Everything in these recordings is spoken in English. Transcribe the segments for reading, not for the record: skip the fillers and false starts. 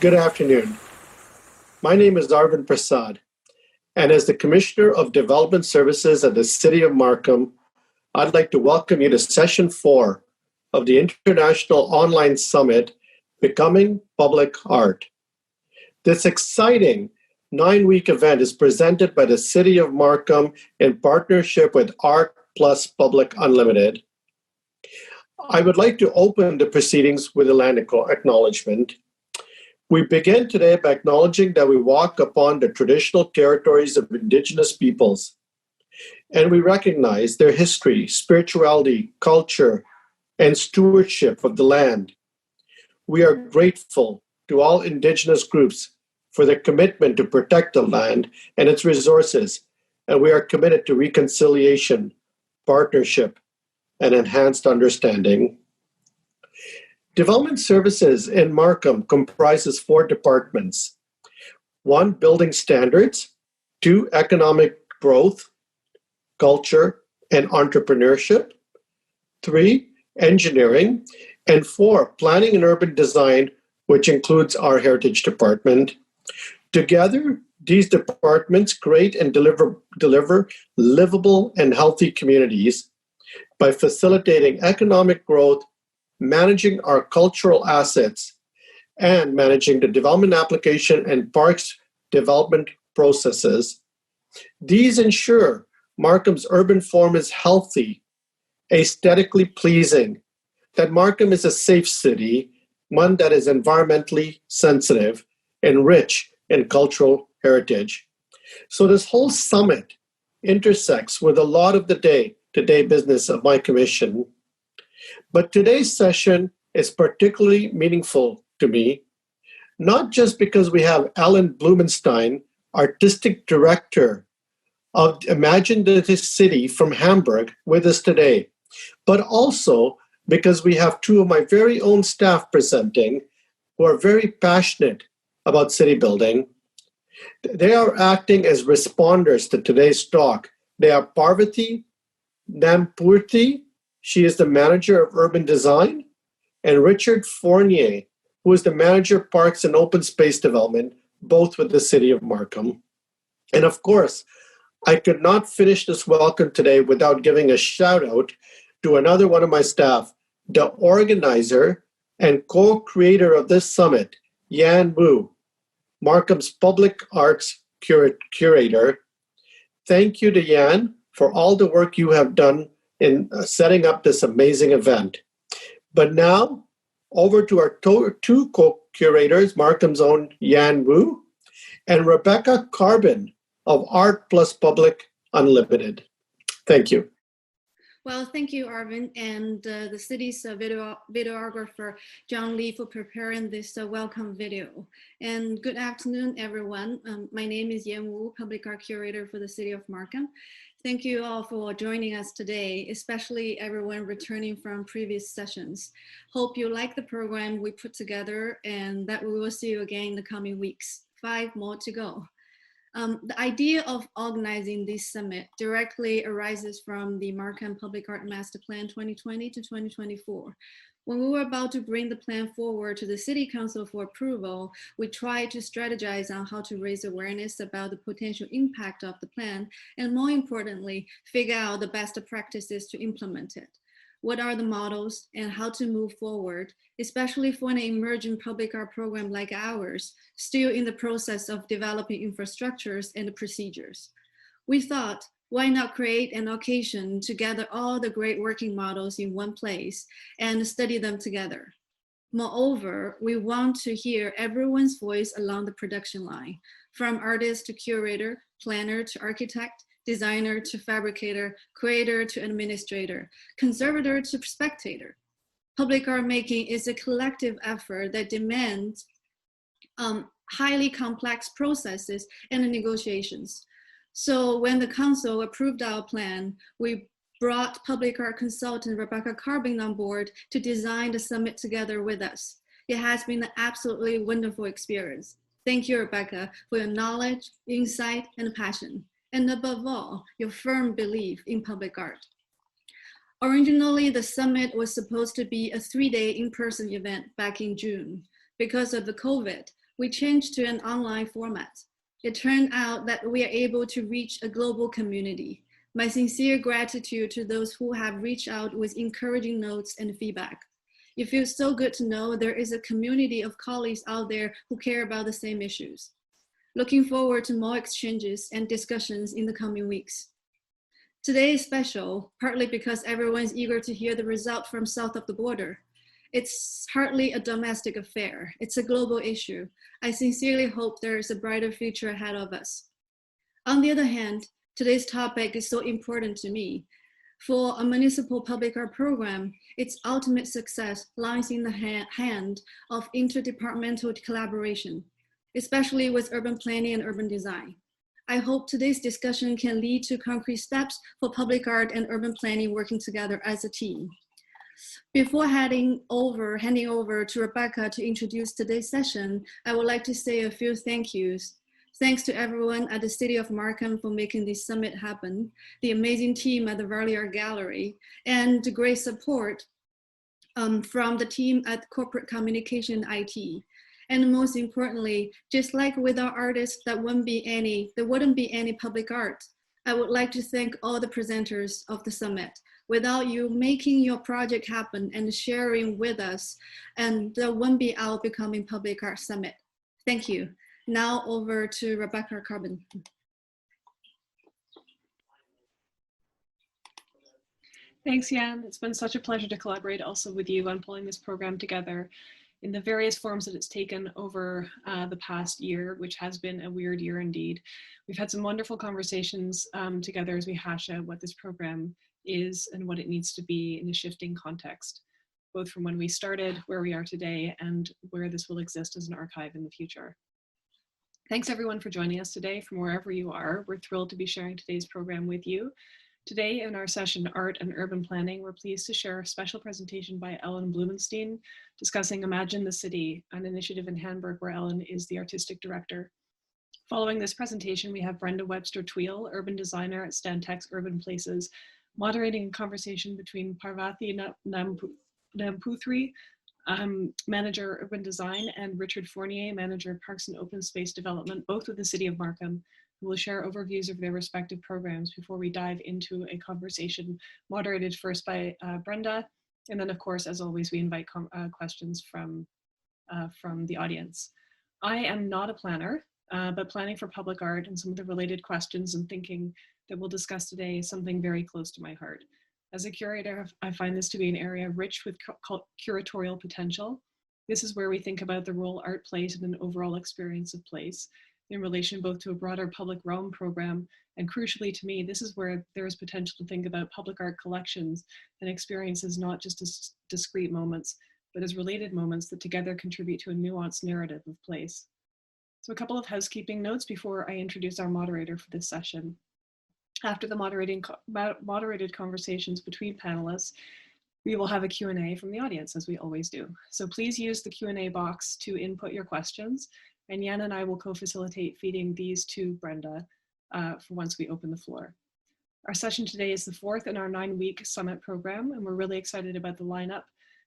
Good afternoon. My name is Arvind Prasad, and as the Commissioner of Development Services at the City of Markham, I'd like to welcome you to Session 4 of the International Online Summit, Becoming Public Art. This exciting 9-week event is presented by the City of Markham in partnership with Art Plus Public Unlimited. I would like to open the proceedings with a land acknowledgement. We begin today by acknowledging that we walk upon the traditional territories of Indigenous peoples, and we recognize their history, spirituality, culture, and stewardship of the land. We are grateful to all Indigenous groups for their commitment to protect the land and its resources, and we are committed to reconciliation, partnership, and enhanced understanding. Development Services in Markham comprises 4 departments. 1, building standards. 2, economic growth, culture, and entrepreneurship. 3, engineering. And 4, planning and urban design, which includes our heritage department. Together, these departments create and deliver livable and healthy communities by facilitating economic growth, managing our cultural assets, and managing the development application and parks development processes. These ensure Markham's urban form is healthy, aesthetically pleasing, that Markham is a safe city, one that is environmentally sensitive and rich in cultural heritage. So this whole summit intersects with a lot of the day-to-day business of my commission. But today's session is particularly meaningful to me, not just because we have Ellen Blumenstein, Artistic Director of Imagine the City from Hamburg, with us today, but also because we have 2 of my very own staff presenting who are very passionate about city building. They are acting as responders to today's talk. They are Parvati Nampurti. She is the Manager of Urban Design, and Richard Fournier, who is the Manager of Parks and Open Space Development, both with the City of Markham. And of course, I could not finish this welcome today without giving a shout out to another one of my staff, the organizer and co-creator of this summit, Yan Wu, Markham's Public Arts Curator. Thank you to Yan for all the work you have done in setting up this amazing event. But now, over to our 2 co-curators, Markham's own Yan Wu and Rebecca Carbon of Art Plus Public Unlimited. Thank you. Well, thank you, Arvind, and the city's videographer, John Lee, for preparing this welcome video. And good afternoon, everyone. My name is Yan Wu, Public Art Curator for the City of Markham. Thank you all for joining us today, especially everyone returning from previous sessions. Hope you like the program we put together and that we will see you again in the coming weeks. 5 more to go. The idea of organizing this summit directly arises from the Markham Public Art Master Plan 2020 to 2024. When we were about to bring the plan forward to the City Council for approval, we tried to strategize on how to raise awareness about the potential impact of the plan, and more importantly, figure out the best practices to implement it. What are the models and how to move forward, especially for an emerging public art program like ours, still in the process of developing infrastructures and procedures. We thought, why not create an occasion to gather all the great working models in one place and study them together? Moreover, we want to hear everyone's voice along the production line, from artist to curator, planner to architect, designer to fabricator, creator to administrator, conservator to spectator. Public art making is a collective effort that demands highly complex processes and negotiations. So when the council approved our plan, we brought public art consultant Rebecca Carbon on board to design the summit together with us. It has been an absolutely wonderful experience. Thank you, Rebecca, for your knowledge, insight, and passion, and above all, your firm belief in public art. Originally, the summit was supposed to be a 3-day in-person event back in June. Because of the COVID, we changed to an online format. It turned out that we are able to reach a global community. My sincere gratitude to those who have reached out with encouraging notes and feedback. It feels so good to know there is a community of colleagues out there who care about the same issues. Looking forward to more exchanges and discussions in the coming weeks. Today is special, partly because everyone is eager to hear the result from south of the border. It's hardly a domestic affair. It's a global issue. I sincerely hope there is a brighter future ahead of us. On the other hand, today's topic is so important to me. For a municipal public art program, its ultimate success lies in the hand of interdepartmental collaboration, especially with urban planning and urban design. I hope today's discussion can lead to concrete steps for public art and urban planning working together as a team. Before handing over to Rebecca to introduce today's session, I would like to say a few thank yous. Thanks to everyone at the City of Markham for making this summit happen, the amazing team at the Valley Art Gallery, and the great support from the team at Corporate Communication IT. And most importantly, just like with our artists, there wouldn't be any public art. I would like to thank all the presenters of the summit. Without you making your project happen and sharing with us, and there wouldn't be our Becoming Public Art Summit. Thank you. Now over to Rebecca Carbon. Thanks, Jan. It's been such a pleasure to collaborate also with you on pulling this program together in the various forms that it's taken over the past year, which has been a weird year indeed. We've had some wonderful conversations together as we hash out what this program is and what it needs to be in a shifting context, both from when we started, where we are today, and where this will exist as an archive in the future. Thanks everyone for joining us today from wherever you are. We're thrilled to be sharing today's program with you. Today in our session, Art and Urban Planning, we're pleased to share a special presentation by Ellen Blumenstein discussing Imagine the City, an initiative in Hamburg where Ellen is the artistic director. Following this presentation, we have Brenda Webster-Tweel, urban designer at Stantec's Urban Places, moderating a conversation between Parvati Namputhri, manager urban design, and Richard Fournier, manager Parks and Open Space Development, both with the City of Markham, who will share overviews of their respective programs before we dive into a conversation moderated first by Brenda. And then of course, as always, we invite questions from the audience. I am not a planner, but planning for public art and some of the related questions and thinking that we'll discuss today is something very close to my heart. As a curator, I find this to be an area rich with curatorial potential. This is where we think about the role art plays in an overall experience of place in relation both to a broader public realm program, and crucially to me, this is where there is potential to think about public art collections and experiences not just as discrete moments, but as related moments that together contribute to a nuanced narrative of place. So a couple of housekeeping notes before I introduce our moderator for this session. After the moderated conversations between panelists, we will have a Q&A from the audience, as we always do. So please use the Q&A box to input your questions, and Jan and I will co-facilitate feeding these to Brenda for once we open the floor. Our session today is the fourth in our 9-week summit program, and we're really excited about the lineup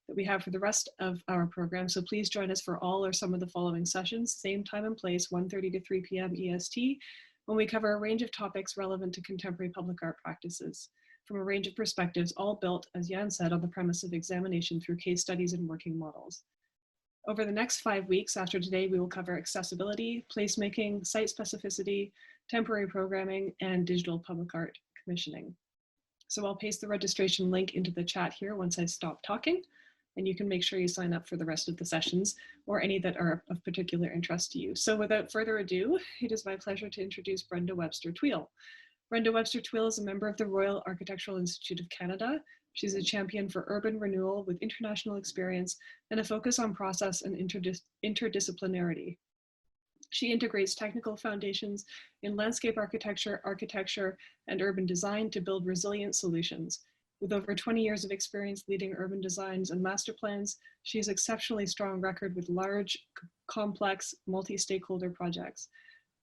that we have for the rest of our program. So please join us for all or some of the following sessions, same time and place, 1:30 to 3 p.m. EST, when we cover a range of topics relevant to contemporary public art practices from a range of perspectives, all built, as Jan said, on the premise of examination through case studies and working models. Over the next 5 weeks after today, we will cover accessibility, placemaking, site specificity, temporary programming, and digital public art commissioning. So I'll paste the registration link into the chat here once I stop talking, and you can make sure you sign up for the rest of the sessions or any that are of particular interest to you. So without further ado, it is my pleasure to introduce Brenda Webster-Tweel. Brenda Webster-Tweel is a member of the Royal Architectural Institute of Canada. She's a champion for urban renewal with international experience and a focus on process and interdisciplinarity. She integrates technical foundations in landscape architecture, and urban design to build resilient solutions. With over 20 years of experience leading urban designs and master plans, she has exceptionally strong record with large, complex, multi-stakeholder projects.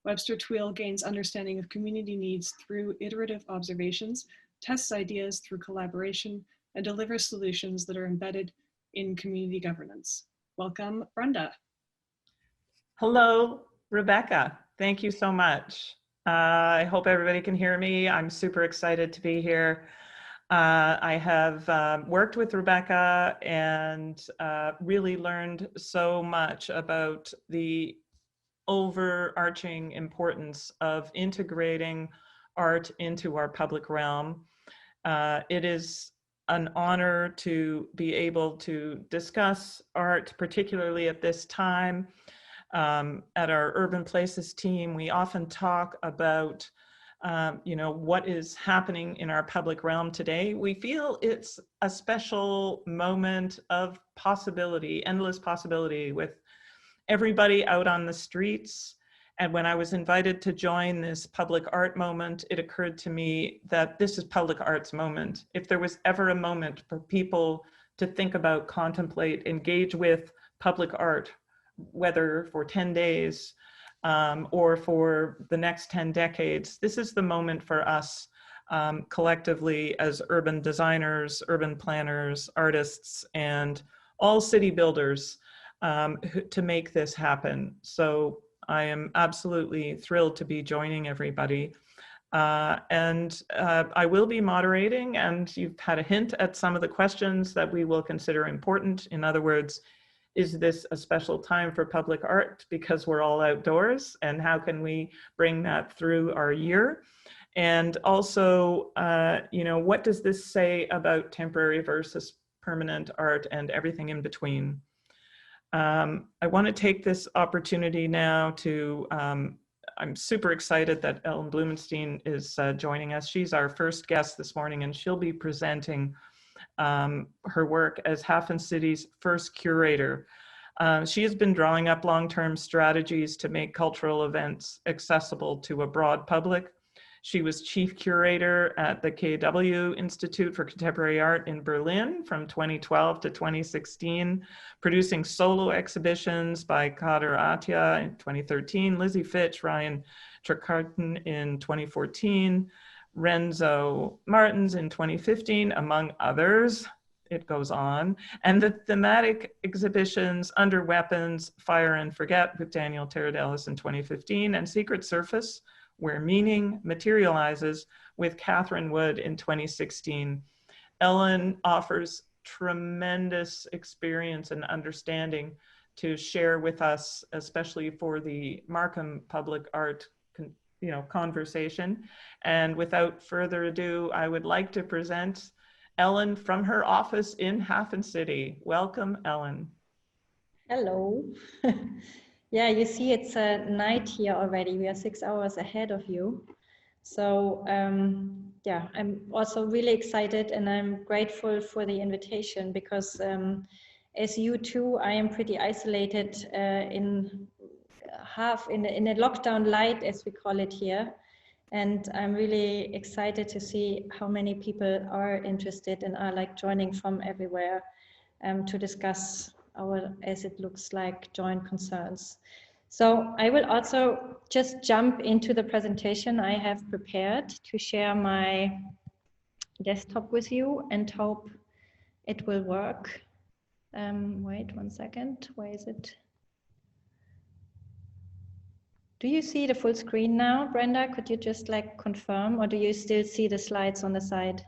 Webster-Tweel gains understanding of community needs through iterative observations, tests ideas through collaboration, and delivers solutions that are embedded in community governance. Welcome, Brenda. Hello, Rebecca. Thank you so much. I hope everybody can hear me. I'm super excited to be here. I have worked with Rebecca and really learned so much about the overarching importance of integrating art into our public realm. It is an honor to be able to discuss art, particularly at this time. At our Urban Places team, we often talk about what is happening in our public realm today. We feel it's a special moment of possibility, endless possibility, with everybody out on the streets. And when I was invited to join this public art moment, it occurred to me that this is public art's moment. If there was ever a moment for people to think about, contemplate, engage with public art, whether for 10 days or for the next 10 decades, this is the moment for us collectively as urban designers, urban planners, artists, and all city builders to make this happen. So I am absolutely thrilled to be joining everybody. And I will be moderating, and you've had a hint at some of the questions that we will consider important. In other words, is this a special time for public art because we're all outdoors, and how can we bring that through our year? And also, what does this say about temporary versus permanent art and everything in between? I want to take this opportunity now to, I'm super excited that Ellen Blumenstein is joining us. She's our first guest this morning, and she'll be presenting her work as HafenCity's first curator. She has been drawing up long-term strategies to make cultural events accessible to a broad public. She was chief curator at the KW Institute for Contemporary Art in Berlin from 2012 to 2016, producing solo exhibitions by Kader Attia in 2013, Lizzie Fitch, Ryan Trecarton in 2014, Renzo Martins in 2015, among others. It goes on. And the thematic exhibitions Under Weapons, Fire and Forget with Daniel Terradellis in 2015, and Secret Surface, Where Meaning Materializes with Catherine Wood in 2016. Ellen offers tremendous experience and understanding to share with us, especially for the Markham Public Art conversation. And without further ado, I would like to present Ellen from her office in HafenCity. Welcome, Ellen. Hello. Yeah, you see it's night here already. We are 6 hours ahead of you. So yeah, I'm also really excited, and I'm grateful for the invitation because as you too, I am pretty isolated in a lockdown light, as we call it here. And I'm really excited to see how many people are interested and are like joining from everywhere to discuss our, as it looks like, joint concerns. So I will also just jump into the presentation I have prepared to share my desktop with you and hope it will work. Wait 1 second, where is it? Do you see the full screen now, Brenda? Could you just like confirm, or do you still see the slides on the side?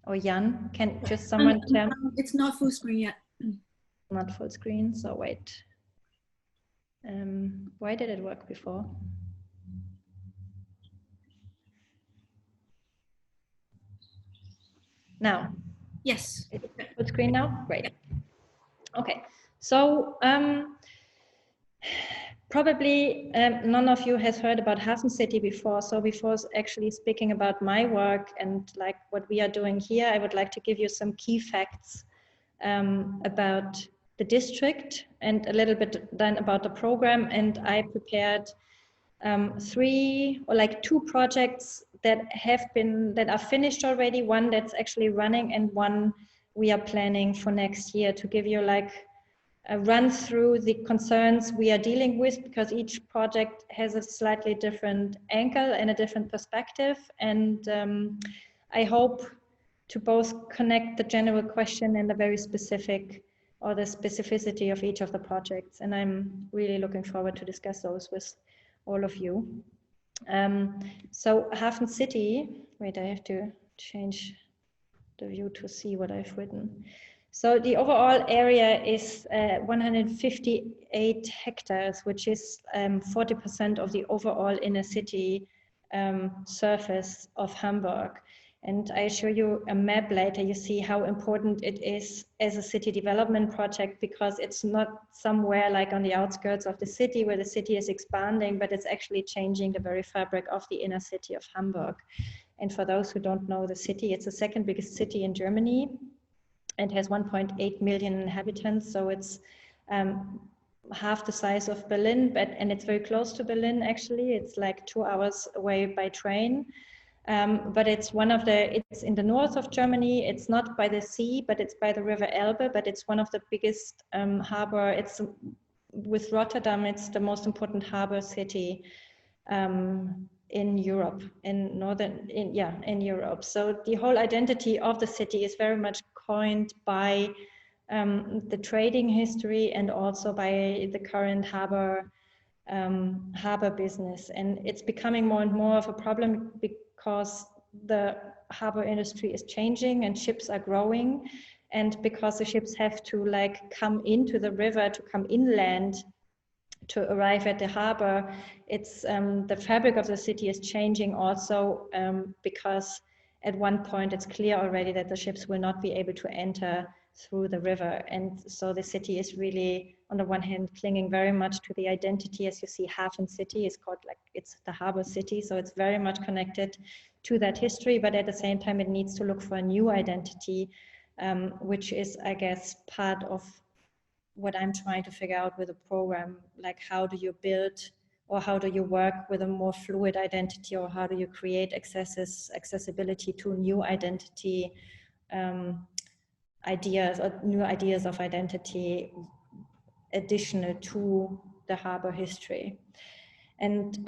Or Jan, can just someone tell me? It's not full screen yet. Not full screen, so wait. Why did it work before? Now? Yes. Full screen now? Great. Okay, so probably none of you has heard about HafenCity before. So before actually speaking about my work and like what we are doing here, I would like to give you some key facts about the district and a little bit then about the program. And I prepared 2 projects that are finished already, one that's actually running and one we are planning for next year, to give you like a run through the concerns we are dealing with, because each project has a slightly different angle and a different perspective. And I hope to both connect the general question and the very specific or the specificity of each of the projects. And I'm really looking forward to discuss those with all of you. So HafenCity, wait, I have to change the view to see what I've written. So the overall area is 158 hectares, which is 40% of the overall inner city surface of Hamburg. And I show you a map later, you see how important it is as a city development project, because it's not somewhere like on the outskirts of the city where the city is expanding, but it's actually changing the very fabric of the inner city of Hamburg. And for those who don't know the city, it's the second biggest city in Germany and has 1.8 million inhabitants. So it's half the size of Berlin, and it's very close to Berlin, actually. It's like 2 hours away by train. But it's it's in the north of Germany. It's not by the sea, but it's by the River Elbe, but it's one of the biggest harbor. It's with Rotterdam, it's the most important harbor city in Europe, in Europe. So the whole identity of the city is very much coined by the trading history and also by the current harbor business. And it's becoming more and more of a problem because the harbor industry is changing and ships are growing, and because the ships have to like come into the river to come inland to arrive at the harbor, it's the fabric of the city is changing also, because at one point it's clear already that the ships will not be able to enter through the river. And so the city is really, on the one hand, clinging very much to the identity. As you see, HafenCity is called, like, it's the harbor city, so it's very much connected to that history, but at the same time it needs to look for a new identity, which is, I guess, part of what I'm trying to figure out with the program. Like, how do you build, or how do you work with a more fluid identity, or how do you create accessibility to new identity ideas, or new ideas of identity additional to the harbor history. And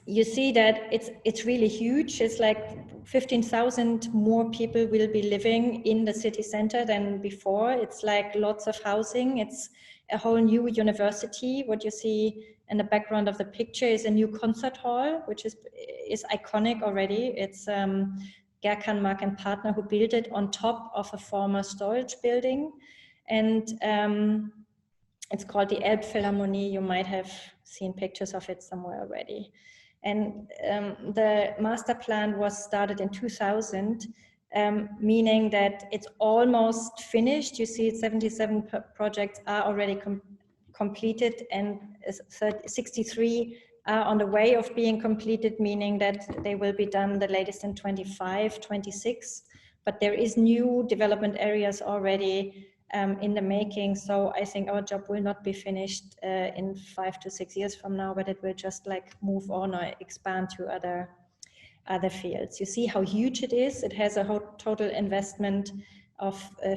you see that it's really huge. It's like 15,000 more people will be living in the city center than before. It's like lots of housing. It's a whole new university. What you see in the background of the picture is a new concert hall, which is iconic already. It's Mark and partner who built it on top of a former storage building. And it's called the Elbphilharmonie. You might have seen pictures of it somewhere already. And the master plan was started in 2000, meaning that it's almost finished. You see 77 projects are already completed, and 63 are on the way of being completed, meaning that they will be done the latest in 25, 26. But there is new development areas already in the making. So I think our job will not be finished in 5 to 6 years from now, but it will just like move on or expand to other fields. You see how huge it is. It has a whole total investment of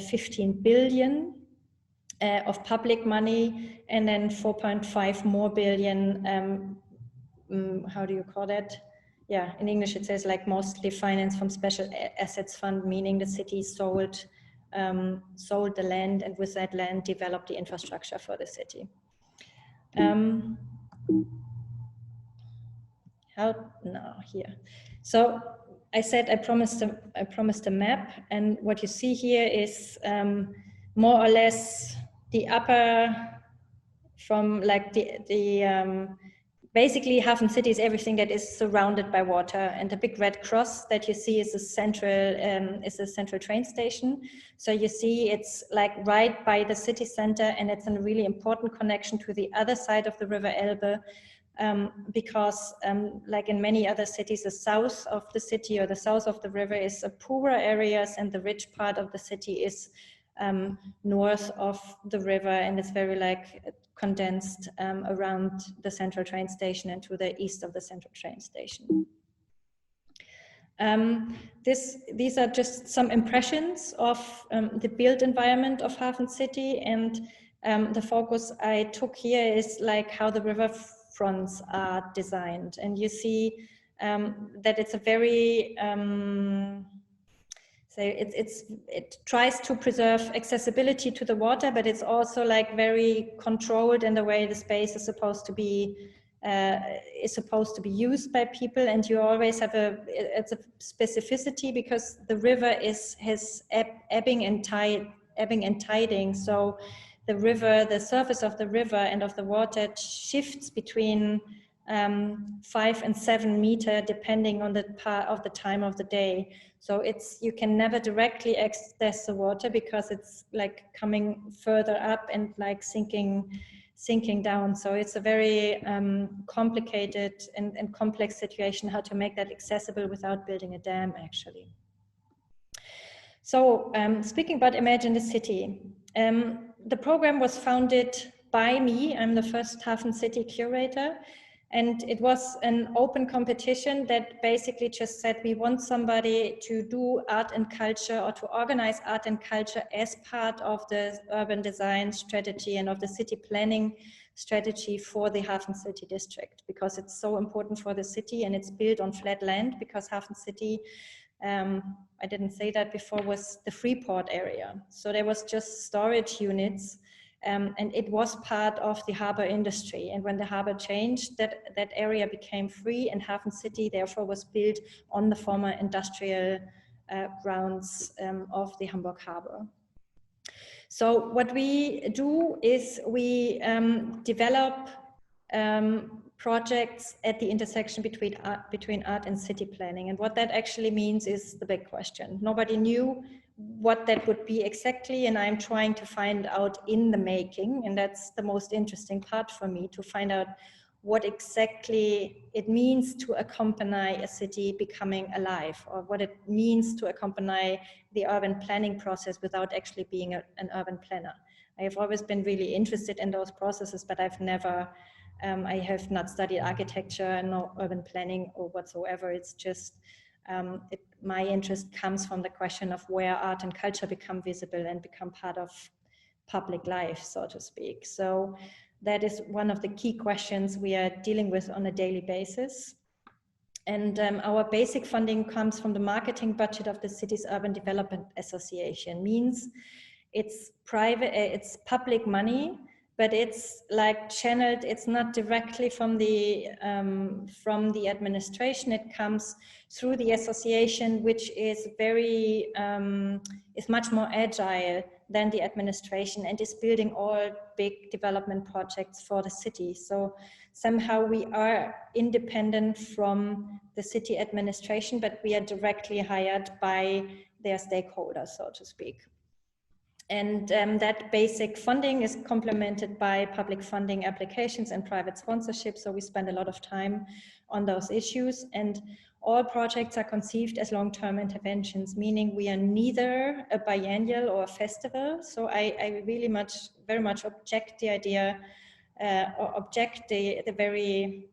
15 billion of public money, and then 4.5 more billion, how do you call that? Yeah, in English it says like mostly financed from special assets fund, meaning the city sold the land, and with that land developed the infrastructure for the city. Here. So I said I promised a map, and what you see here is more or less the upper from like basically HafenCity is everything that is surrounded by water, and the big red cross that you see is a central train station. So you see it's like right by the city center, and it's a really important connection to the other side of the River Elbe, because like in many other cities, the south of the city or the south of the river is poorer areas, and the rich part of the city is north of the river, and it's very like condensed around the central train station and to the east of the central train station. These are just some impressions of the built environment of HafenCity, and the focus I took here is like how the river fronts are designed, and you see that it's a very So it tries to preserve accessibility to the water, but it's also like very controlled in the way the space is supposed to be used by people. And you always have it's a specificity because the river has ebbing and tiding. So the river, the surface of the river and of the water shifts between 5 and 7 meters depending on the part of the time of the day. So you can never directly access the water because it's like coming further up and like sinking down. So it's a very complicated and complex situation how to make that accessible without building a dam actually. So speaking about Imagine the City, the program was founded by me. I'm the first HafenCity curator. And it was an open competition that basically just said, we want somebody to do art and culture or to organize art and culture as part of the urban design strategy and of the city planning strategy for the HafenCity district, because it's so important for the city and it's built on flat land because HafenCity, I didn't say that before, was the Freeport area. So there was just storage units. And it was part of the harbor industry. And when the harbor changed, that area became free, and HafenCity therefore was built on the former industrial grounds of the Hamburg harbor. So what we do is we develop projects at the intersection between art and city planning. And what that actually means is the big question. Nobody knew what that would be exactly, and I'm trying to find out in the making, and that's the most interesting part for me, to find out what exactly it means to accompany a city becoming alive, or what it means to accompany the urban planning process without actually being an urban planner. I have always been really interested in those processes, but I've never, I have not studied architecture and no urban planning or whatsoever. It's just, my interest comes from the question of where art and culture become visible and become part of public life, so to speak. So that is one of the key questions we are dealing with on a daily basis. And our basic funding comes from the marketing budget of the city's Urban Development Association. Means it's private, it's public money, but it's like channeled, it's not directly from the administration. It comes through the association, which is very, is much more agile than the administration and is building all big development projects for the city. So somehow we are independent from the city administration, but we are directly hired by their stakeholders, so to speak. And that basic funding is complemented by public funding applications and private sponsorship. So we spend a lot of time on those issues, and all projects are conceived as long-term interventions, meaning we are neither a biennial or a festival. So I really very much object the idea, or object the very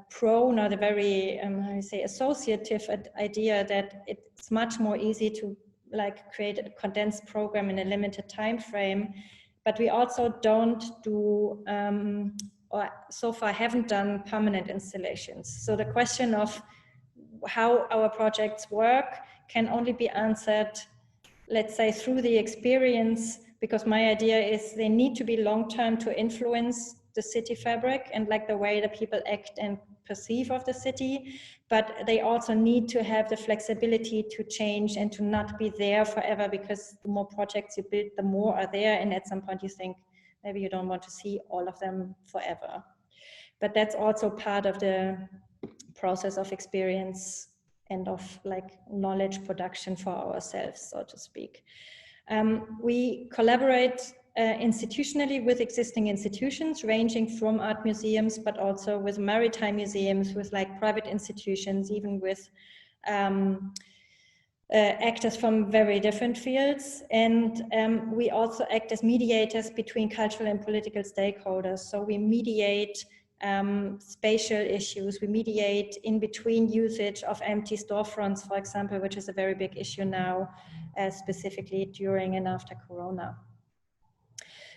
prone or the very, how you say, associative idea that it's much more easy to like create a condensed program in a limited time frame. But we also don't do, or so far haven't done, permanent installations. So the question of how our projects work can only be answered, let's say, through the experience, because my idea is they need to be long-term to influence the city fabric and like the way that people act and perceive of the city, but they also need to have the flexibility to change and to not be there forever, because the more projects you build, the more are there, and at some point you think maybe you don't want to see all of them forever. But that's also part of the process of experience and of like knowledge production for ourselves, so to speak. We collaborate institutionally with existing institutions ranging from art museums, but also with maritime museums, with like private institutions, even with actors from very different fields. And we also act as mediators between cultural and political stakeholders. So we mediate spatial issues, we mediate in between usage of empty storefronts, for example, which is a very big issue now, specifically during and after Corona.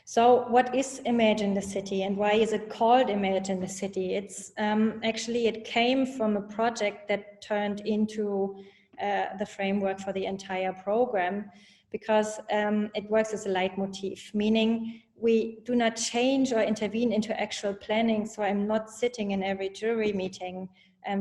So what is Imagine the City, and why is it called Imagine the City? It's actually, it came from a project that turned into the framework for the entire program, because it works as a leitmotif, meaning we do not change or intervene into actual planning. So I'm not sitting in every jury meeting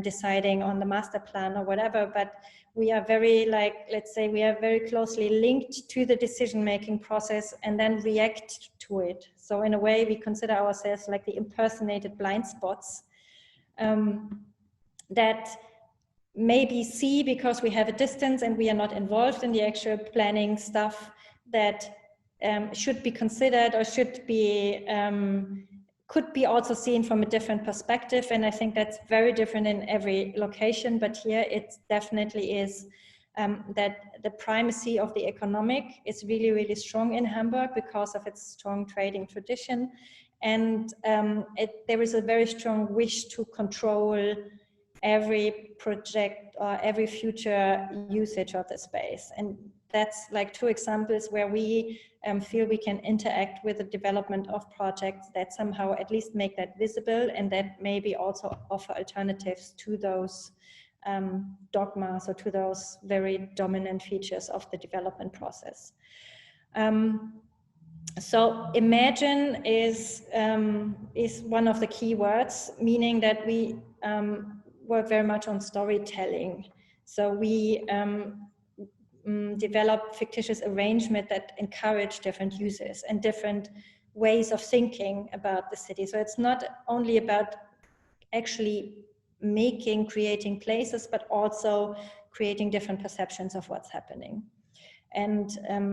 deciding on the master plan or whatever, but we are very, like, let's say we are very closely linked to the decision-making process and then react to it. So in a way, we consider ourselves like the impersonated blind spots that maybe see, because we have a distance and we are not involved in the actual planning stuff, that should be considered or should be could be also seen from a different perspective. And I think that's very different in every location, but here it definitely is that the primacy of the economic is really, really strong in Hamburg because of its strong trading tradition. And there is a very strong wish to control every project or every future usage of the space. And that's like two examples where we feel we can interact with the development of projects that somehow at least make that visible and that maybe also offer alternatives to those dogmas or to those very dominant features of the development process. So imagine is one of the key words, meaning that we work very much on storytelling. So we develop fictitious arrangement that encourage different uses and different ways of thinking about the city. So it's not only about actually creating places, but also creating different perceptions of what's happening. And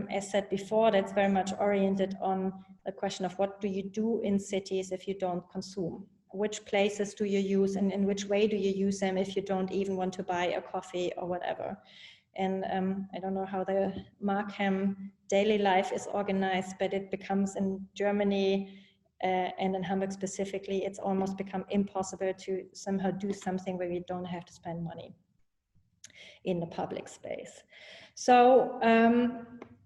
as said before, that's very much oriented on the question of what do you do in cities if you don't consume? Which places do you use and in which way do you use them if you don't even want to buy a coffee or whatever? And I don't know how the Markham daily life is organized, but it becomes in Germany and in Hamburg specifically, it's almost become impossible to somehow do something where you don't have to spend money in the public space. So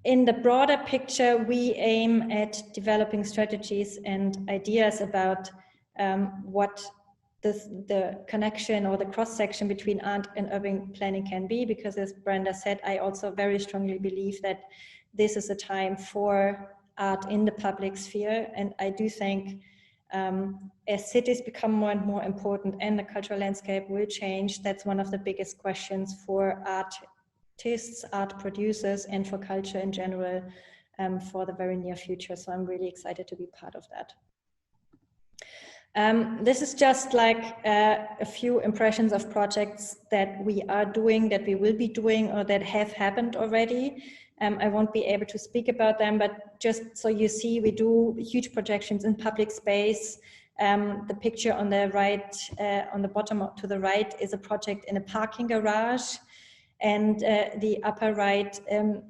in the broader picture, we aim at developing strategies and ideas about what the connection or the cross-section between art and urban planning can be, because as Brenda said, I also very strongly believe that this is a time for art in the public sphere. And I do think as cities become more and more important and the cultural landscape will change, that's one of the biggest questions for artists, art producers, and for culture in general for the very near future. So I'm really excited to be part of that. This is just like a few impressions of projects that we are doing, that we will be doing, or that have happened already. I won't be able to speak about them, but just so you see, we do huge projections in public space. The picture on the right, on the bottom to the right, is a project in a parking garage. And the upper right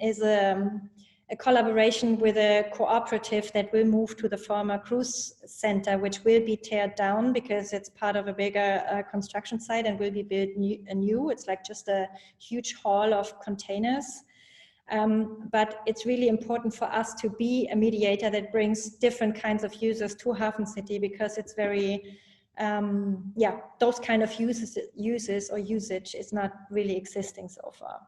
is a collaboration with a cooperative that will move to the former cruise center, which will be teared down because it's part of a bigger construction site and will be built anew. It's like just a huge hall of containers. But it's really important for us to be a mediator that brings different kinds of users to HafenCity, because it's very, those kind of uses or usage is not really existing so far.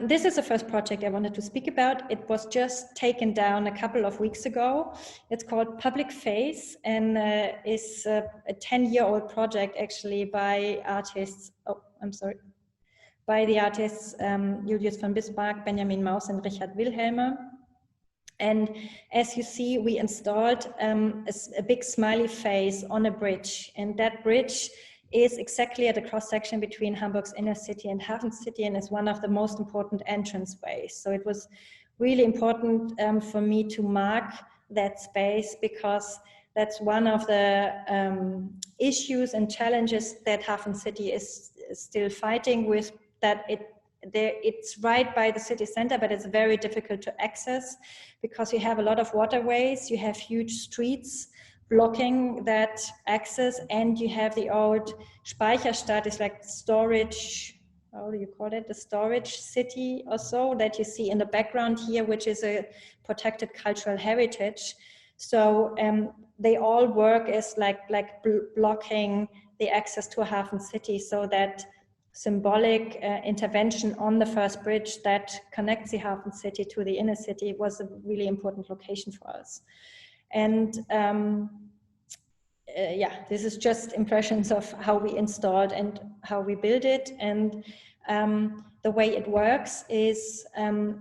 This is the first project I wanted to speak about. It was just taken down a couple of weeks ago. It's called Public Face and is a 10-year-old project actually by artists, by the artists Julius von Bismarck, Benjamin Maus, and Richard Wilhelme. And as you see, we installed a big smiley face on a bridge, and that bridge is exactly at the cross-section between Hamburg's inner city and HafenCity, and is one of the most important entranceways. So it was really important for me to mark that space, because that's one of the issues and challenges that HafenCity is still fighting with, that it's right by the city center, but it's very difficult to access because you have a lot of waterways, you have huge streets blocking that access, and you have the old Speicherstadt, is like storage, how do you call it? The storage city or so that you see in the background here, which is a protected cultural heritage. So they all work as like blocking the access to HafenCity, so that symbolic intervention on the first bridge that connects the Hafen City to the inner city was a really important location for us. And yeah, this is just impressions of how we installed and how we built it. And the way it works is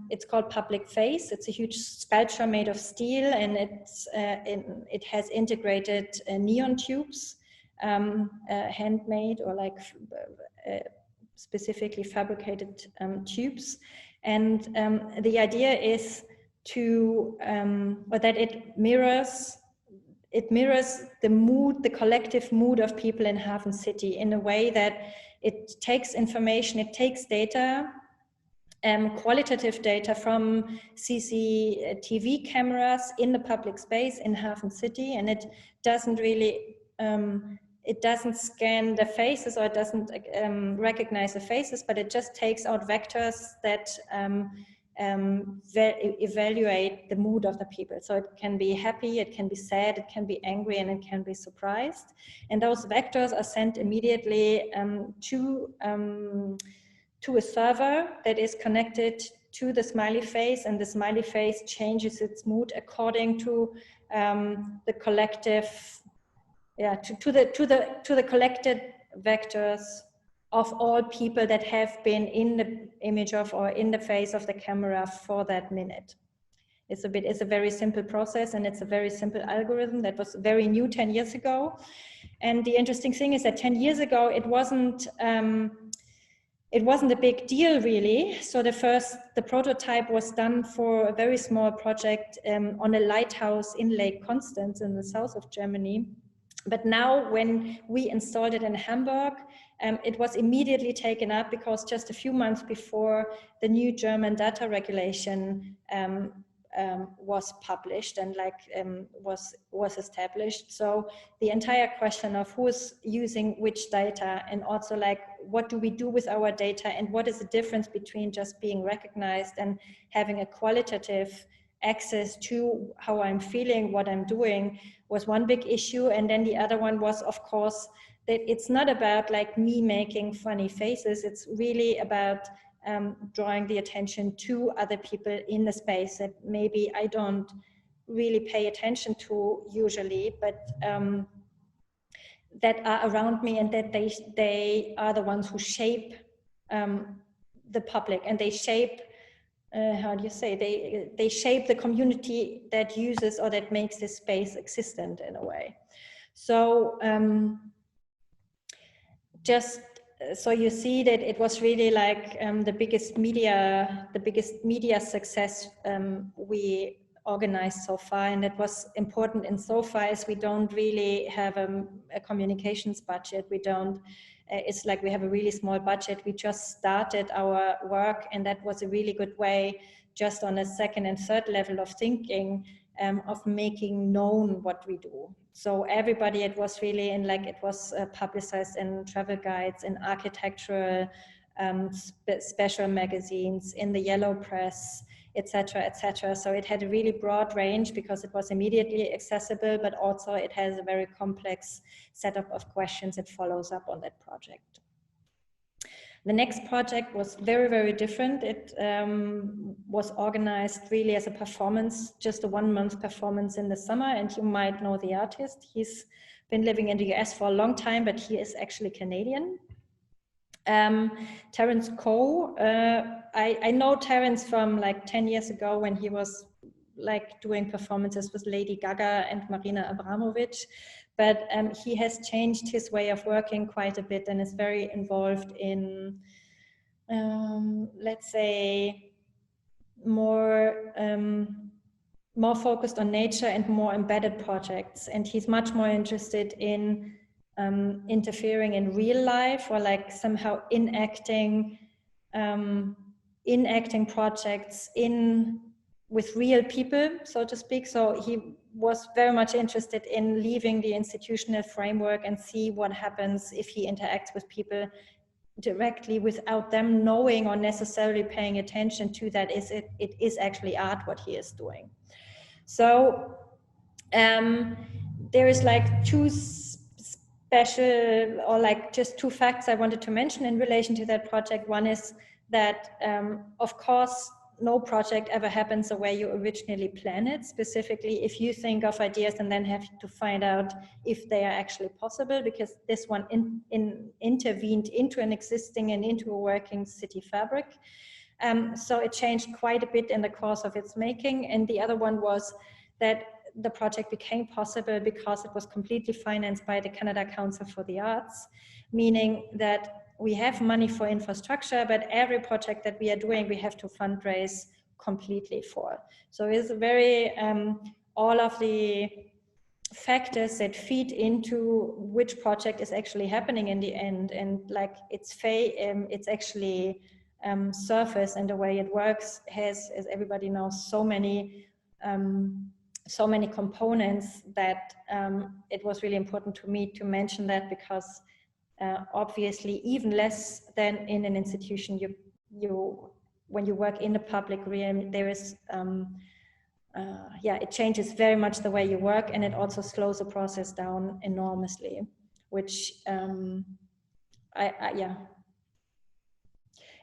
it's called Public Face. It's a huge sculpture made of steel, and it has integrated neon tubes, handmade or like specifically fabricated tubes. And the idea is to that it mirrors the mood, the collective mood of people in Hafen City in a way that it takes information, it takes data, qualitative data from CCTV cameras in the public space in Hafen City, and it doesn't really, it doesn't scan the faces, or it doesn't recognize the faces, but it just takes out vectors that evaluate the mood of the people. So it can be happy, it can be sad, it can be angry, and it can be surprised. And those vectors are sent immediately to a server that is connected to the smiley face, and the smiley face changes its mood according to the collective, to the collected vectors of all people that have been in the image of or in the face of the camera for that minute. It's a very simple process, and it's a very simple algorithm that was very new 10 years ago. And the interesting thing is that 10 years ago, it wasn't a big deal really. So the prototype was done for a very small project on a lighthouse in Lake Constance in the south of Germany. But now when we installed it in Hamburg, it was immediately taken up because just a few months before the new German data regulation was published and was established. So the entire question of who's using which data, and also like what do we do with our data, and what is the difference between just being recognized and having a qualitative access to how I'm feeling, what I'm doing, was one big issue. And then the other one was, of course, that it's not about like me making funny faces. It's really about drawing the attention to other people in the space that maybe I don't really pay attention to usually, but that are around me, and that they are the ones who shape the public, and they shape how do you say, they shape the community that uses or that makes this space existent in a way. So just so you see that it was really like the biggest media success we organized so far, and it was important in so far as we don't really have a communications budget. We don't. It's like we have a really small budget. We just started our work, and that was a really good way, just on a second and third level of thinking, of making known what we do. So everybody, it was really in like, it was publicized in travel guides, in architectural special magazines, in the yellow press, etc., etc. So it had a really broad range because it was immediately accessible, but also it has a very complex setup of questions it follows up on that project. The next project was very, very different. It was organized really as a performance, just a 1 month performance in the summer. And you might know the artist. He's been living in the US for a long time, but he is actually Canadian. Terrence CO. I know Terrence from like 10 years ago when he was like doing performances with Lady Gaga and Marina Abramovic. But he has changed his way of working quite a bit and is very involved in, let's say, more focused on nature and more embedded projects. And he's much more interested in interfering in real life, or like somehow enacting projects with real people, so to speak. So he was very much interested in leaving the institutional framework and see what happens if he interacts with people directly without them knowing or necessarily paying attention to that. It is actually art what he is doing. So there is like two special, or like just two facts I wanted to mention in relation to that project. One is that, of course, no project ever happens the way you originally plan it. Specifically, if you think of ideas and then have to find out if they are actually possible, because this one intervened into an existing and into a working city fabric. So it changed quite a bit in the course of its making. And the other one was that the project became possible because it was completely financed by the Canada Council for the Arts, meaning that we have money for infrastructure, but every project that we are doing, we have to fundraise completely for. So it's very, all of the factors that feed into which project is actually happening in the end, and like it's actually surface, and the way it works has, as everybody knows, so many components that it was really important to me to mention that, because obviously, even less than in an institution, when you work in the public realm, there is, it changes very much the way you work, and it also slows the process down enormously, which,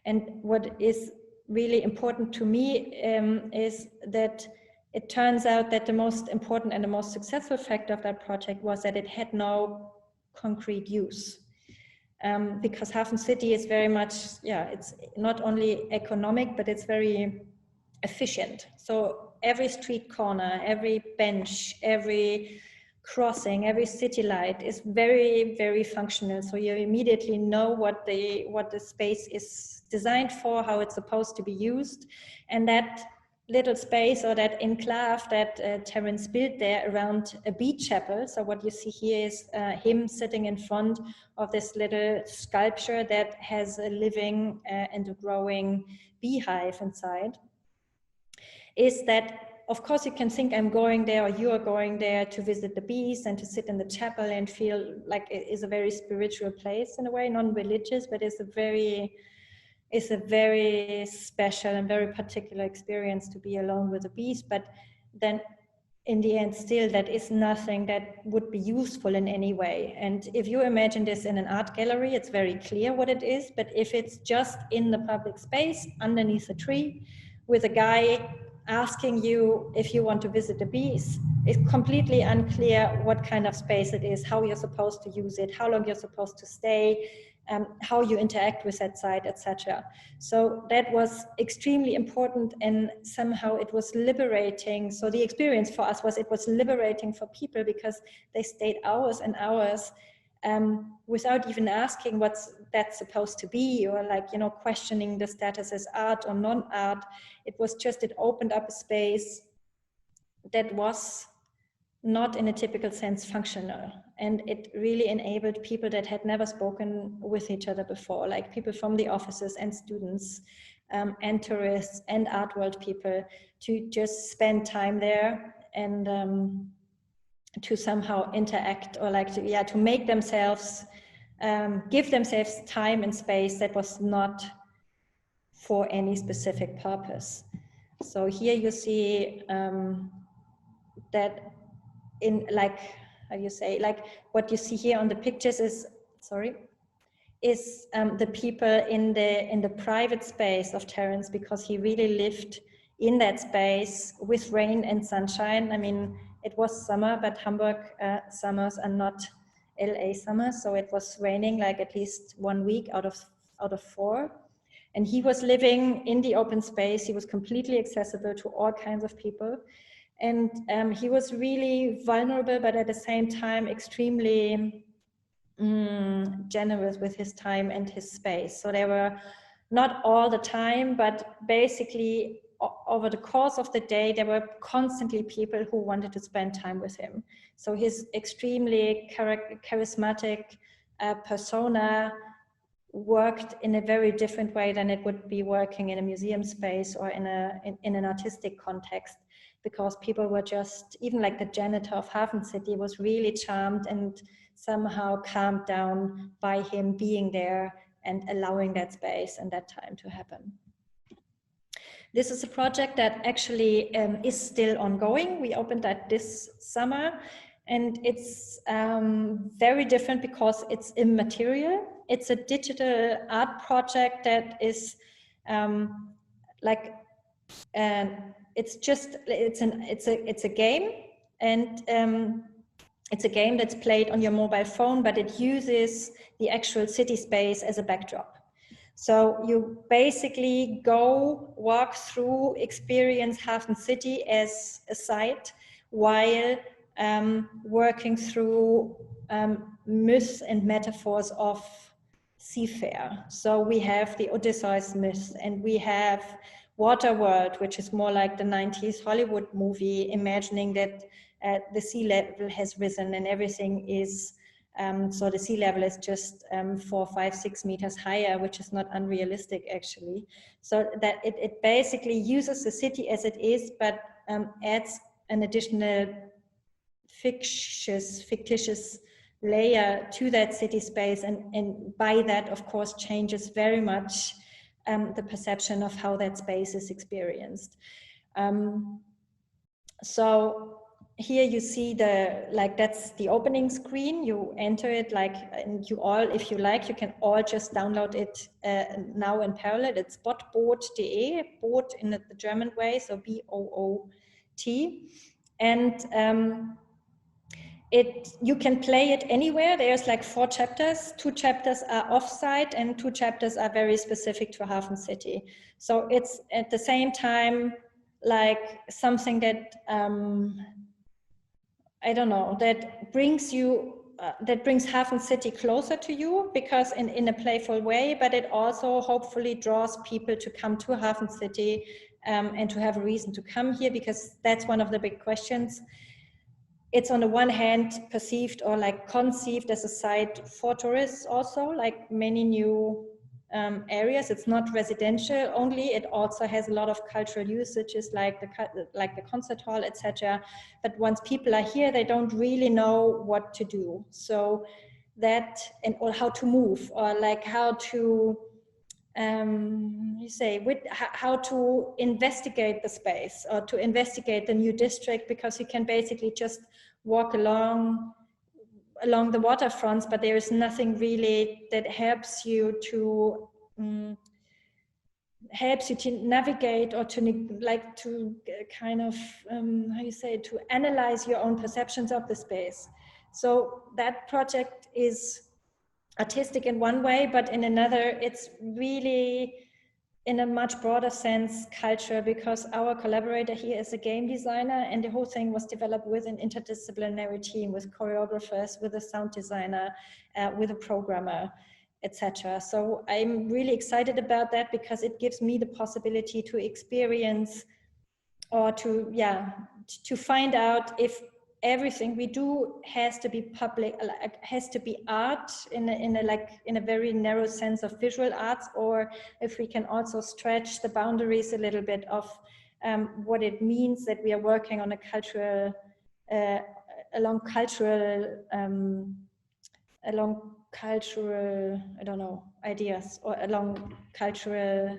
And what is really important to me is that it turns out that the most important and the most successful factor of that project was that it had no concrete use. Because HafenCity is very much, it's not only economic, but it's very efficient. So every street corner, every bench, every crossing, every city light is very, very functional. So you immediately know what the space is designed for, how it's supposed to be used. And that little space, or that enclave that Terrence built there around a bee chapel. So what you see here is him sitting in front of this little sculpture that has a living and a growing beehive inside. Is that, of course, you can think I'm going there, or you are going there to visit the bees and to sit in the chapel and feel like it is a very spiritual place in a way, non-religious, but it's a very special and very particular experience to be alone with the bees. But then in the end, still, that is nothing that would be useful in any way. And if you imagine this in an art gallery, it's very clear what it is. But if it's just in the public space underneath a tree with a guy asking you if you want to visit the bees, it's completely unclear what kind of space it is, how you're supposed to use it, how long you're supposed to stay, how you interact with that site, etc. So that was extremely important, and somehow it was liberating. So the experience for us was, it was liberating for people, because they stayed hours and hours without even asking what's that supposed to be, or like, questioning the status as art or non-art. It was just, it opened up a space that was not in a typical sense functional. And it really enabled people that had never spoken with each other before, like people from the offices and students and tourists and art world people, to just spend time there and to somehow interact, or like to make themselves, give themselves time and space that was not for any specific purpose. So here you see that in, like, how do you say, like what you see here on the pictures is the people in the private space of Terrence, because he really lived in that space with rain and sunshine. I mean, it was summer, but Hamburg summers are not LA summers, so it was raining like at least 1 week out of 4. And he was living in the open space. He was completely accessible to all kinds of people. And he was really vulnerable, but at the same time, extremely generous with his time and his space. So there were, not all the time, but basically over the course of the day, there were constantly people who wanted to spend time with him. So his extremely charismatic persona worked in a very different way than it would be working in a museum space or in an artistic context, because people were just, even like the janitor of HafenCity was really charmed and somehow calmed down by him being there and allowing that space and that time to happen. This is a project that actually is still ongoing. We opened that this summer, And it's very different because it's immaterial. It's a digital art project that is it's a game, and it's a game that's played on your mobile phone, but it uses the actual city space as a backdrop. So you basically go, walk through, experience HafenCity as a site while working through myths and metaphors of seafarer. So we have the Odysseus myth, and we have Waterworld, which is more like the 90s Hollywood movie, imagining that the sea level has risen and everything is, so the sea level is just 4, 5, 6 meters higher, which is not unrealistic actually. So that it basically uses the city as it is, but adds an additional fictitious layer to that city space, and by that of course changes very much the perception of how that space is experienced. So here you see that's the opening screen. You enter it and you all, if you like, you can all just download it now in parallel. It's Spotboard Ta, Boot in the German way, so B-O-O-T. And you can play it anywhere. There's like 4 chapters. 2 chapters are offsite and 2 chapters are very specific to HafenCity. So it's at the same time like something that I don't know, that brings HafenCity closer to you, because in a playful way, but it also hopefully draws people to come to HafenCity and to have a reason to come here, because that's one of the big questions. It's on the one hand perceived or like conceived as a site for tourists also, like many new areas. It's not residential only, it also has a lot of cultural usages like the concert hall, etc. But once people are here, they don't really know what to do. So that, or how to move, or like how to how to investigate the space, or to investigate the new district, because you can basically just walk along the waterfronts, but there is nothing really that helps you to navigate, or to kind of to analyze your own perceptions of the space. So that project is artistic in one way, but in another it's really, in a much broader sense, culture, because our collaborator here is a game designer, and the whole thing was developed with an interdisciplinary team, with choreographers, with a sound designer, with a programmer, etc. So I'm really excited about that, because it gives me the possibility to experience, or to find out if everything we do has to be public, has to be art in a very narrow sense of visual arts, or if we can also stretch the boundaries a little bit of what it means that we are working on a cultural, along cultural, I don't know, ideas, or along cultural,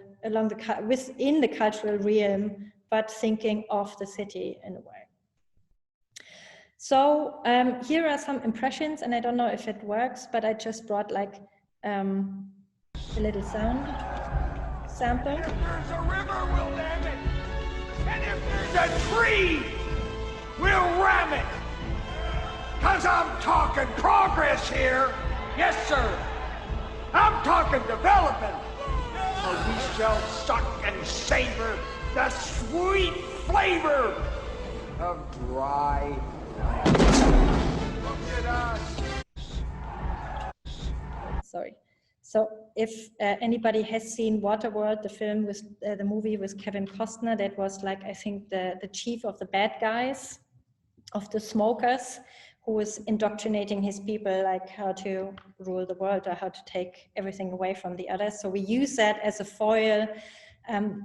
within the cultural realm, but thinking of the city in a way. So here are some impressions, and I don't know if it works, but I just brought like a little sound sample. If there's a river, we'll dam it. And if there's a tree, we'll ram it. 'Cause I'm talking progress here. Yes, sir. I'm talking development. Or we shall suck and savor the sweet flavor of dry. Look at us. Sorry. So if anybody has seen Waterworld, the film with the movie with Kevin Costner, that was like, I think the chief of the bad guys, of the smokers, who was indoctrinating his people, like how to rule the world, or how to take everything away from the others. So we use that as a foil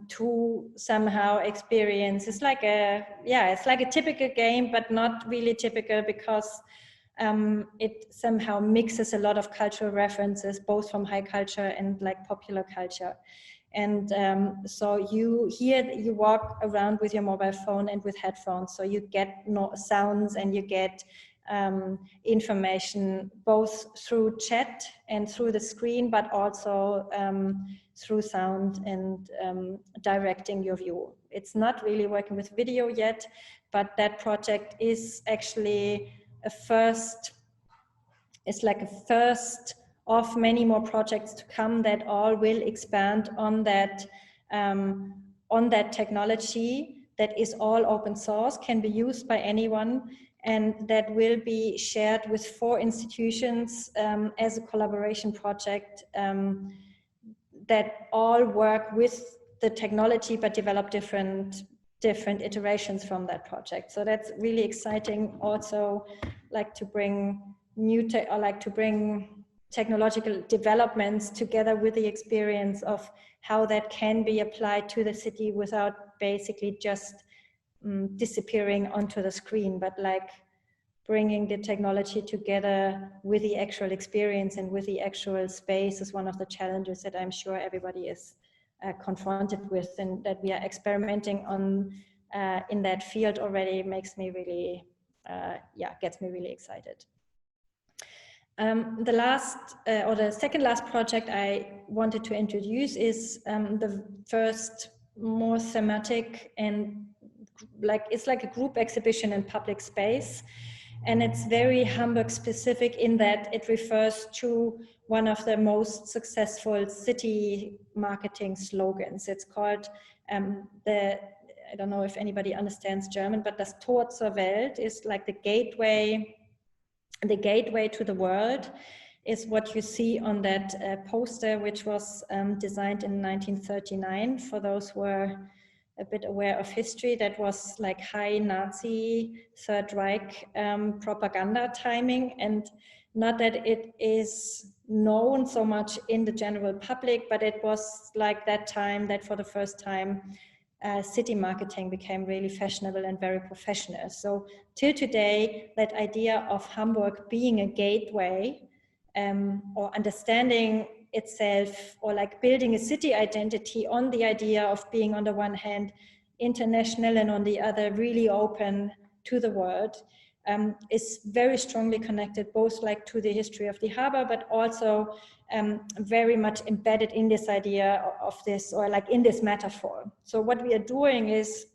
to somehow experience. It's like a typical game, but not really typical, because it somehow mixes a lot of cultural references, both from high culture and like popular culture. And so you walk around with your mobile phone and with headphones, so you get sounds, and you get information both through chat and through the screen, but also through sound and directing your view. It's not really working with video yet, but that project is actually a first. It's like a first of many more projects to come that all will expand on that technology that is all open source, can be used by anyone, and that will be shared with 4 institutions as a collaboration project that all work with the technology but develop different iterations from that project. So that's really exciting. Also, like to bring technological developments together with the experience of how that can be applied to the city without basically just disappearing onto the screen, but like bringing the technology together with the actual experience and with the actual space is one of the challenges that I'm sure everybody is confronted with, and that we are experimenting on in that field already makes me really, gets me really excited. The last or the second last project I wanted to introduce is the first more thematic and it's like a group exhibition in public space. And it's very Hamburg specific in that it refers to one of the most successful city marketing slogans. It's called I don't know if anybody understands German, but das Tor zur Welt is like the gateway to the world, is what you see on that poster, which was designed in 1939. For those who are a bit aware of history, that was like high Nazi Third Reich propaganda timing, and not that it is known so much in the general public, but it was like that time that for the first time city marketing became really fashionable and very professional. So till today, that idea of Hamburg being a gateway or understanding itself, or like building a city identity on the idea of being on the one hand international and on the other really open to the world, is very strongly connected both like to the history of the harbor, but also very much embedded in this idea of this, or like in this metaphor. So what we are doing is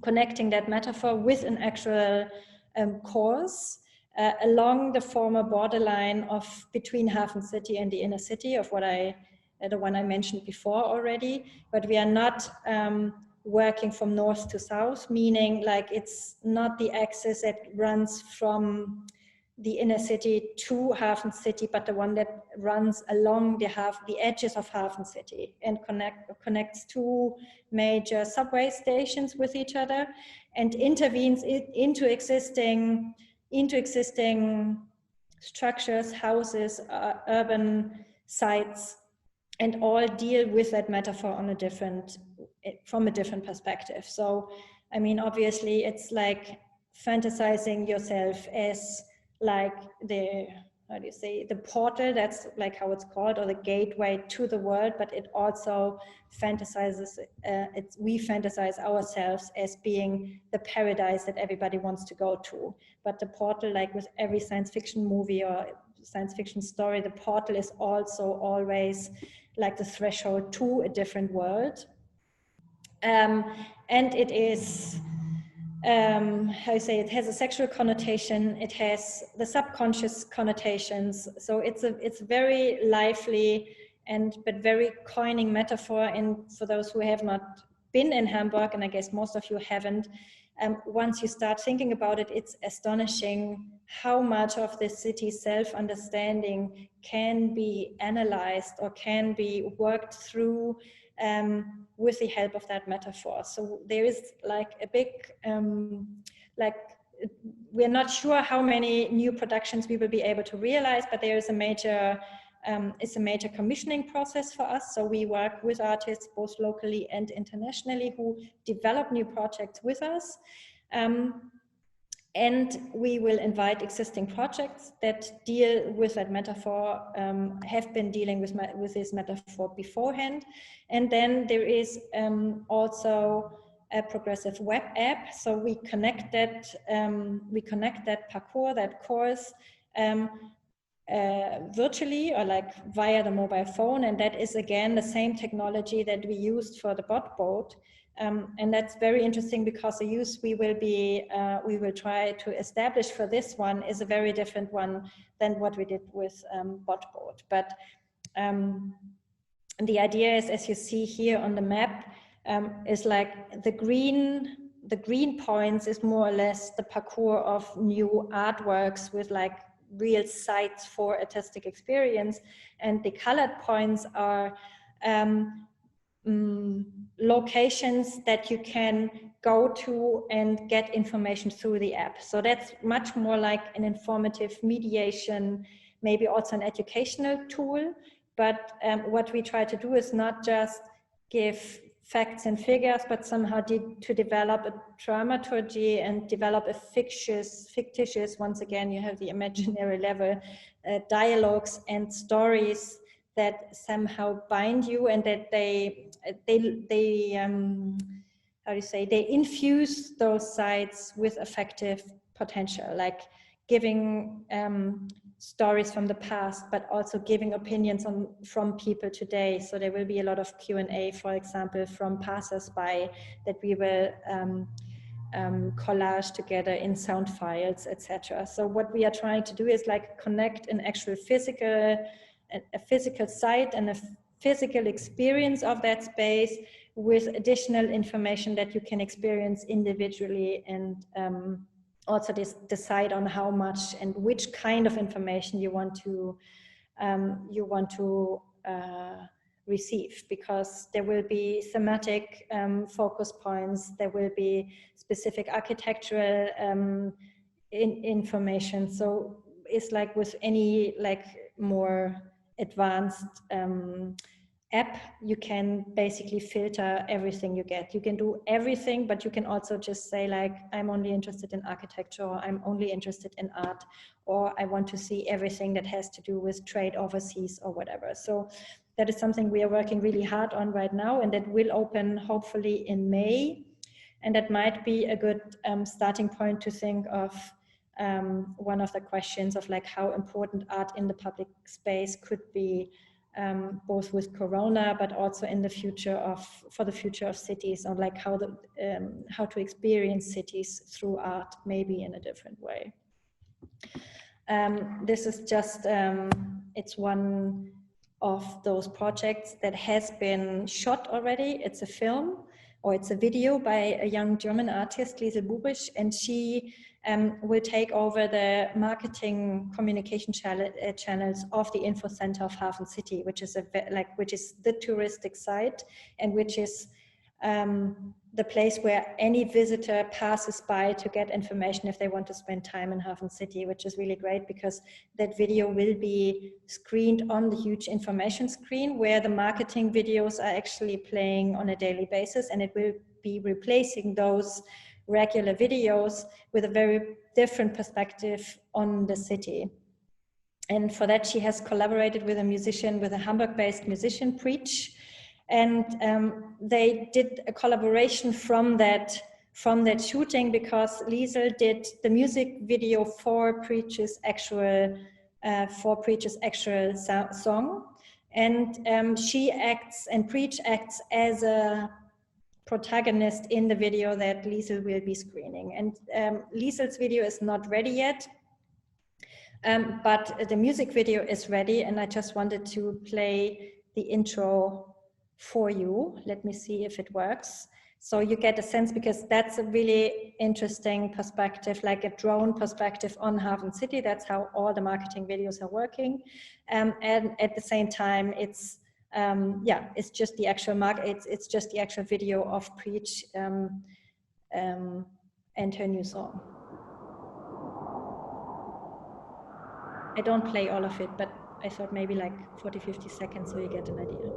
connecting that metaphor with an actual course along the former borderline of between HafenCity and the inner city of the one I mentioned before already, but we are not working from north to south, meaning like it's not the axis that runs from the inner city to HafenCity, but the one that runs along the edges of HafenCity and connects 2 major subway stations with each other, and intervenes into existing structures, houses, urban sites, and all deal with that metaphor from a different perspective. So, I mean, obviously it's like fantasizing yourself as like the portal, that's like how it's called, or the gateway to the world, but it also fantasizes, we fantasize ourselves as being the paradise that everybody wants to go to. But the portal, like with every science fiction movie or science fiction story, the portal is also always like the threshold to a different world. And it is, it has a sexual connotation, it has the subconscious connotations. So it's very lively but very coining metaphor. And for those who have not been in Hamburg, and I guess most of you haven't, once you start thinking about it, it's astonishing how much of the city's self-understanding can be analyzed or can be worked through with the help of that metaphor. So there is like a big, we're not sure how many new productions we will be able to realize, but there is a major commissioning process for us. So we work with artists both locally and internationally who develop new projects with us. And we will invite existing projects that deal with that metaphor, have been dealing with this metaphor beforehand. And then there is also a progressive web app. So we connect that parcours, that course, virtually or like via the mobile phone, and that is again the same technology that we used for the Spotboard. And that's very interesting because the use we will try to establish for this one is a very different one than what we did with Spotboard. But the idea is, as you see here on the map, is like the green points is more or less the parcours of new artworks with like real sites for artistic experience, and the colored points are locations that you can go to and get information through the app. So that's much more like an informative mediation, maybe also an educational tool. But what we try to do is not just give facts and figures, but somehow to develop a dramaturgy and develop a fictitious, once again, you have the imaginary level, dialogues and stories that somehow bind you, and that they how do you say, they infuse those sites with affective potential, like giving stories from the past, but also giving opinions from people today. So there will be a lot of Q&A, for example, from passers-by that we will collage together in sound files, etc. So what we are trying to do is like connect an actual a physical site and a physical experience of that space with additional information that you can experience individually, and also decide on how much and which kind of information you want to receive, because there will be thematic focus points, there will be specific architectural information. So it's like with any like more advanced app, you can basically filter everything you get. You can do everything, but you can also just say like, I'm only interested in architecture, or I'm only interested in art, or I want to see everything that has to do with trade overseas or whatever. So that is something we are working really hard on right now, and that will open hopefully in May. And that might be a good starting point to think of one of the questions of like how important art in the public space could be, both with Corona, but also in the future for the future of cities, or like how to experience cities through art, maybe in a different way. This is just, it's one of those projects that has been shot already. It's a film, or it's a video by a young German artist, Ellen Blumenstein, and she will take over the marketing communication channels of the info center of HafenCity, which is which is the touristic site, and which is the place where any visitor passes by to get information if they want to spend time in HafenCity, which is really great because that video will be screened on the huge information screen where the marketing videos are actually playing on a daily basis, and it will be replacing those regular videos with a very different perspective on the city. And for that, she has collaborated with a Hamburg-based musician, Preach, and they did a collaboration from that shooting, because Liesel did the music video for Preach's actual song, and she acts, and Preach acts as a protagonist in the video that Liesel will be screening. And Liesel's video is not ready yet, but the music video is ready, and I just wanted to play the intro for you. Let me see if it works. So you get a sense, because that's a really interesting perspective, like a drone perspective on HafenCity. That's how all the marketing videos are working. And at the same time, it's it's just the actual it's just the actual video of Preach and her new song. I don't play all of it, but I thought maybe like 40-50 seconds so you get an idea.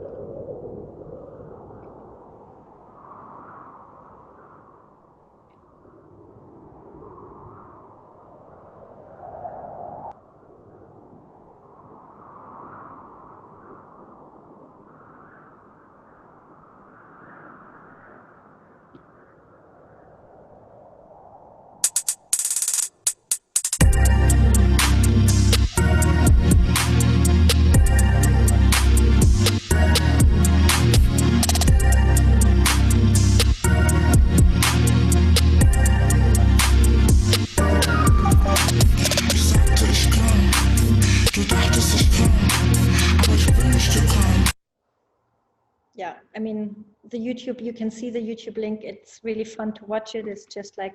yeah, I mean, the YouTube, you can see the YouTube link. It's really fun to watch it. It's just like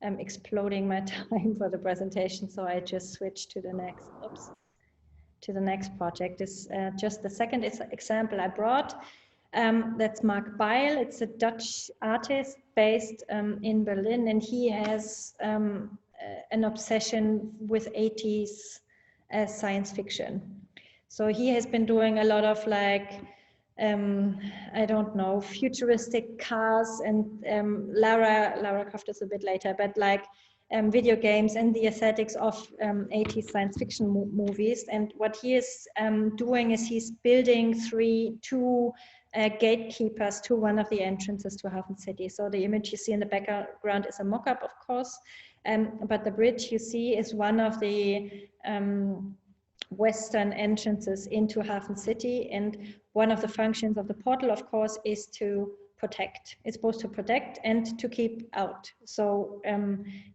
exploding my time for the presentation. So I just switched to the next, oops, to the next project. This just the second example I brought. That's Mark Beil. It's a Dutch artist based in Berlin, and he has an obsession with 80s science fiction. So he has been doing a lot of like, I don't know, futuristic cars, and Lara Croft is a bit later, but like video games and the aesthetics of 80s science fiction movies. And what he is doing is he's building two gatekeepers to one of the entrances to HafenCity. So the image you see in the background is a mock-up, of course, but the bridge you see is one of the western entrances into HafenCity, and one of the functions of the portal, of course, is to protect. It's supposed to protect and to keep out. So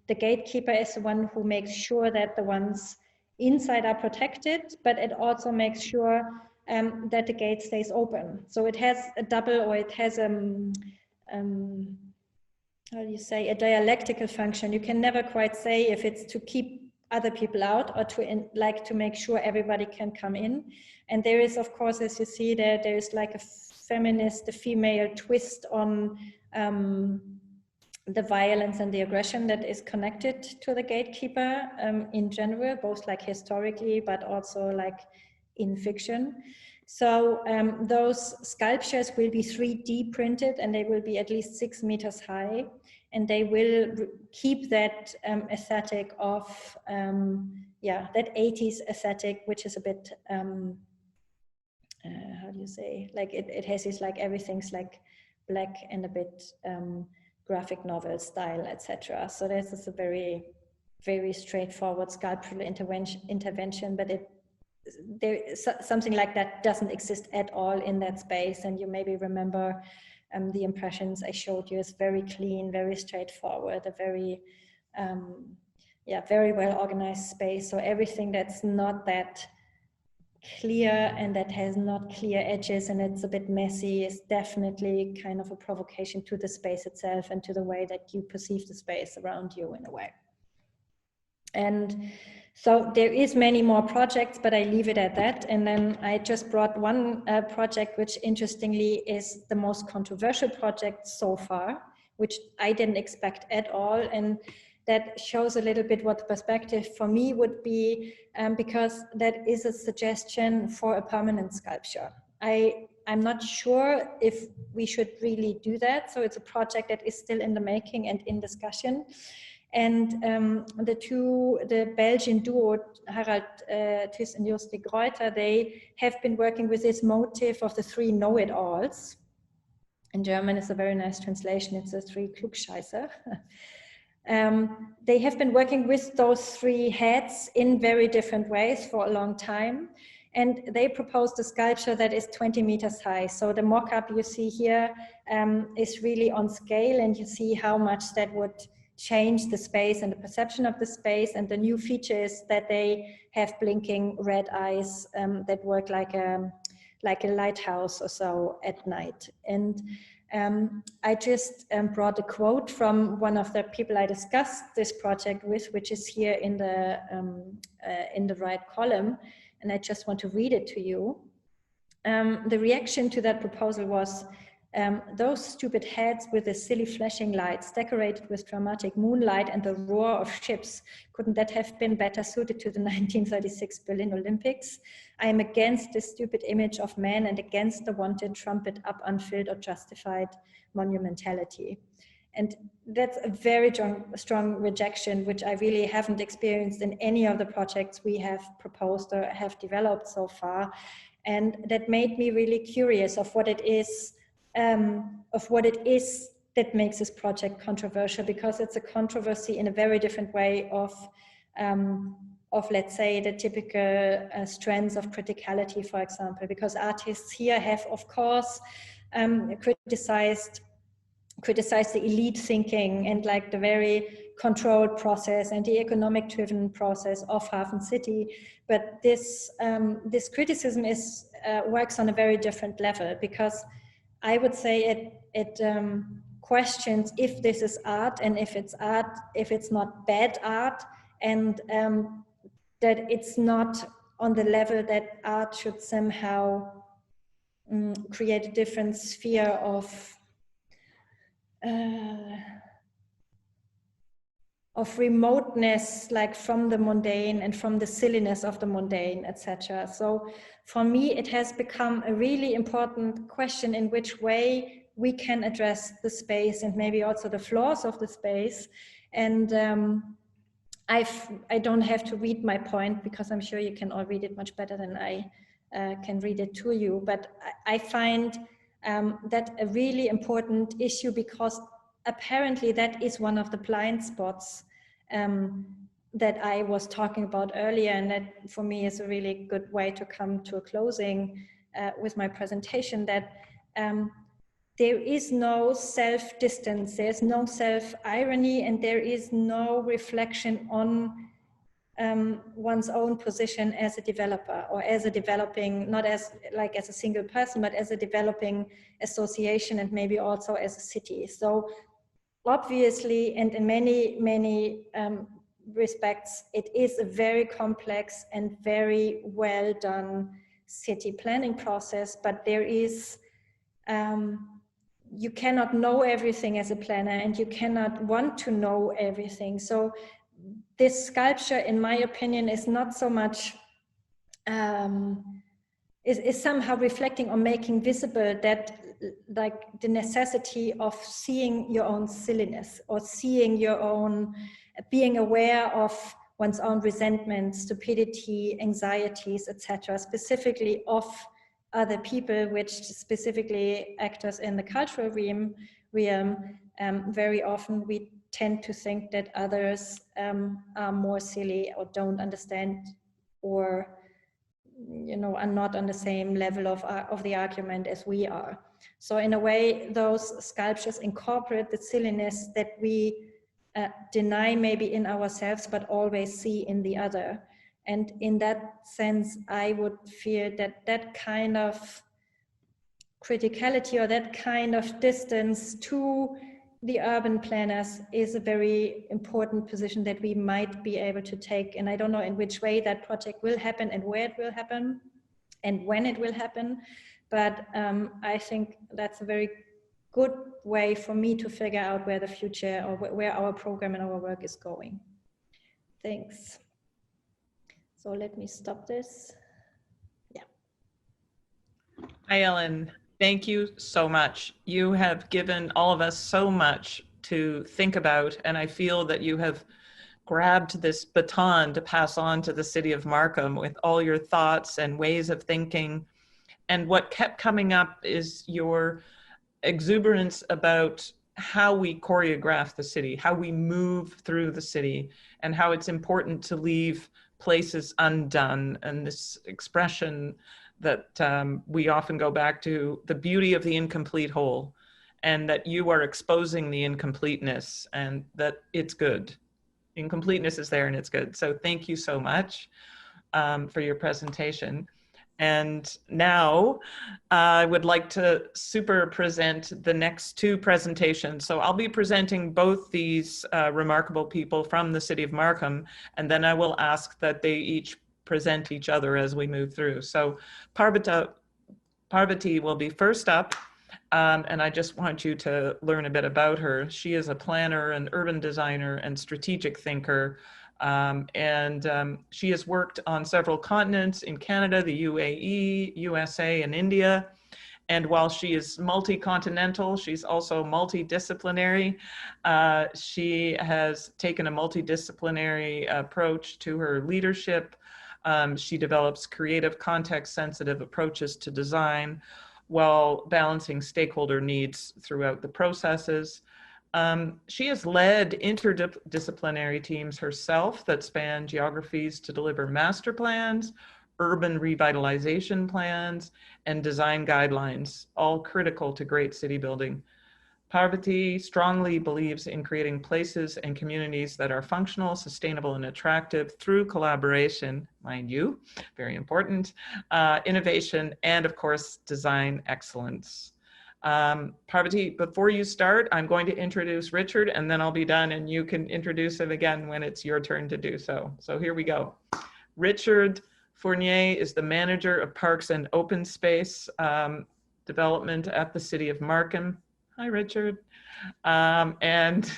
the gatekeeper is the one who makes sure that the ones inside are protected, but it also makes sure that the gate stays open. So it has a double, or it has how do you say, a dialectical function. You can never quite say if it's to keep other people out or to make sure everybody can come in. And there is, of course, as you see there is like a female twist on the violence and the aggression that is connected to the gatekeeper in general, both like historically, but also like in fiction. So those sculptures will be 3D printed, and they will be at least 6 meters high, and they will keep that aesthetic of, that 80s aesthetic, which is a bit, how do you say, like it has this like everything's like black and a bit graphic novel style, etc. So this is a very, very straightforward sculptural intervention, but there something like that doesn't exist at all in that space. And you maybe remember the impressions I showed you is very clean, very straightforward, a very, very well organized space. So everything that's not that clear and that has not clear edges and it's a bit messy is definitely kind of a provocation to the space itself and to the way that you perceive the space around you in a way. And so there is many more projects, but I leave it at that. And then I just brought one project, which interestingly is the most controversial project so far, which I didn't expect at all. And that shows a little bit what the perspective for me would be, because that is a suggestion for a permanent sculpture. I'm not sure if we should really do that. So it's a project that is still in the making and in discussion. And the Belgian duo, Harald Thys and Joost de Gruyter, they have been working with this motif of the three know-it-alls. In German, it's a very nice translation. It's the three Klugscheißer. They have been working with those three heads in very different ways for a long time. And they proposed a sculpture that is 20 meters high. So the mock-up you see here is really on scale, and you see how much that would change the space and the perception of the space. And the new feature is that they have blinking red eyes that work like a lighthouse or so at night. And I just brought a quote from one of the people I discussed this project with, which is here in the right column. And I just want to read it to you. The reaction to that proposal was, those stupid heads with the silly flashing lights decorated with dramatic moonlight and the roar of ships, couldn't that have been better suited to the 1936 Berlin Olympics? I am against this stupid image of man and against the wanted trumpet up unfilled or justified monumentality. And that's a very strong rejection, which I really haven't experienced in any of the projects we have proposed or have developed so far. And that made me really curious of what it is that makes this project controversial, because it's a controversy in a very different way of let's say, the typical strands of criticality, for example, because artists here have, of course, criticized the elite thinking and like the very controlled process and the economic driven process of HafenCity. But this criticism works on a very different level, because I would say it questions if this is art, and if it's art, if it's not bad art, and that it's not on the level that art should somehow create a different sphere of remoteness, like from the mundane and from the silliness of the mundane, etc. So for me, it has become a really important question in which way we can address the space and maybe also the flaws of the space. And I don't have to read my point, because I'm sure you can all read it much better than I can read it to you. But I find that a really important issue, because apparently that is one of the blind spots that I was talking about earlier, and that for me is a really good way to come to a closing with my presentation, that there is no self-distance, there's no self-irony, and there is no reflection on one's own position as a developer, or as a developing, not as like as a single person, but as a developing association, and maybe also as a city. So obviously, and in many respects, it is a very complex and very well done city planning process, but there is, you cannot know everything as a planner, and you cannot want to know everything. So this sculpture, in my opinion, is not so much, is somehow reflecting or making visible that, like, the necessity of seeing your own silliness, or seeing your own, being aware of one's own resentment, stupidity, anxieties, etc., specifically of other people, which specifically actors in the cultural realm, very often we tend to think that others are more silly, or don't understand, or are not on the same level of the argument as we are. So in a way, those sculptures incorporate the silliness that we deny maybe in ourselves, but always see in the other. And in that sense, I would fear that that kind of criticality, or that kind of distance to the urban planners, is a very important position that we might be able to take. And I don't know in which way that project will happen, and where it will happen, and when it will happen. But I think that's a very good way for me to figure out where the future, or where our program and our work is going. Thanks. So let me stop this. Yeah. Hi, Ellen. Thank you so much. You have given all of us so much to think about, and I feel that you have grabbed this baton to pass on to the city of Markham with all your thoughts and ways of thinking. And what kept coming up is your exuberance about how we choreograph the city, how we move through the city, and how it's important to leave places undone. And this expression that we often go back to, the beauty of the incomplete whole, and that you are exposing the incompleteness, and that it's good. Incompleteness is there and it's good. So thank you so much for your presentation. And now I would like to super present the next two presentations. So I'll be presenting both these remarkable people from the city of Markham, and then I will ask that they each present each other as we move through. So Parvati will be first up, and I just want you to learn a bit about her. She is a planner, an urban designer, and strategic thinker. She has worked on several continents in Canada, the UAE, USA, and India. And while she is multi-continental, she's also multidisciplinary. She has taken a multidisciplinary approach to her leadership. She develops creative, context-sensitive approaches to design while balancing stakeholder needs throughout the processes. She has led interdisciplinary teams herself that span geographies to deliver master plans, urban revitalization plans, and design guidelines, all critical to great city building. Parvati strongly believes in creating places and communities that are functional, sustainable, and attractive through collaboration, mind you, very important, innovation, and of course, design excellence. Parvati, before you start, I'm going to introduce Richard and then I'll be done and you can introduce him again when it's your turn to do so. So here we go. Richard Fournier is the manager of Parks and Open Space Development at the City of Markham. Hi, Richard. And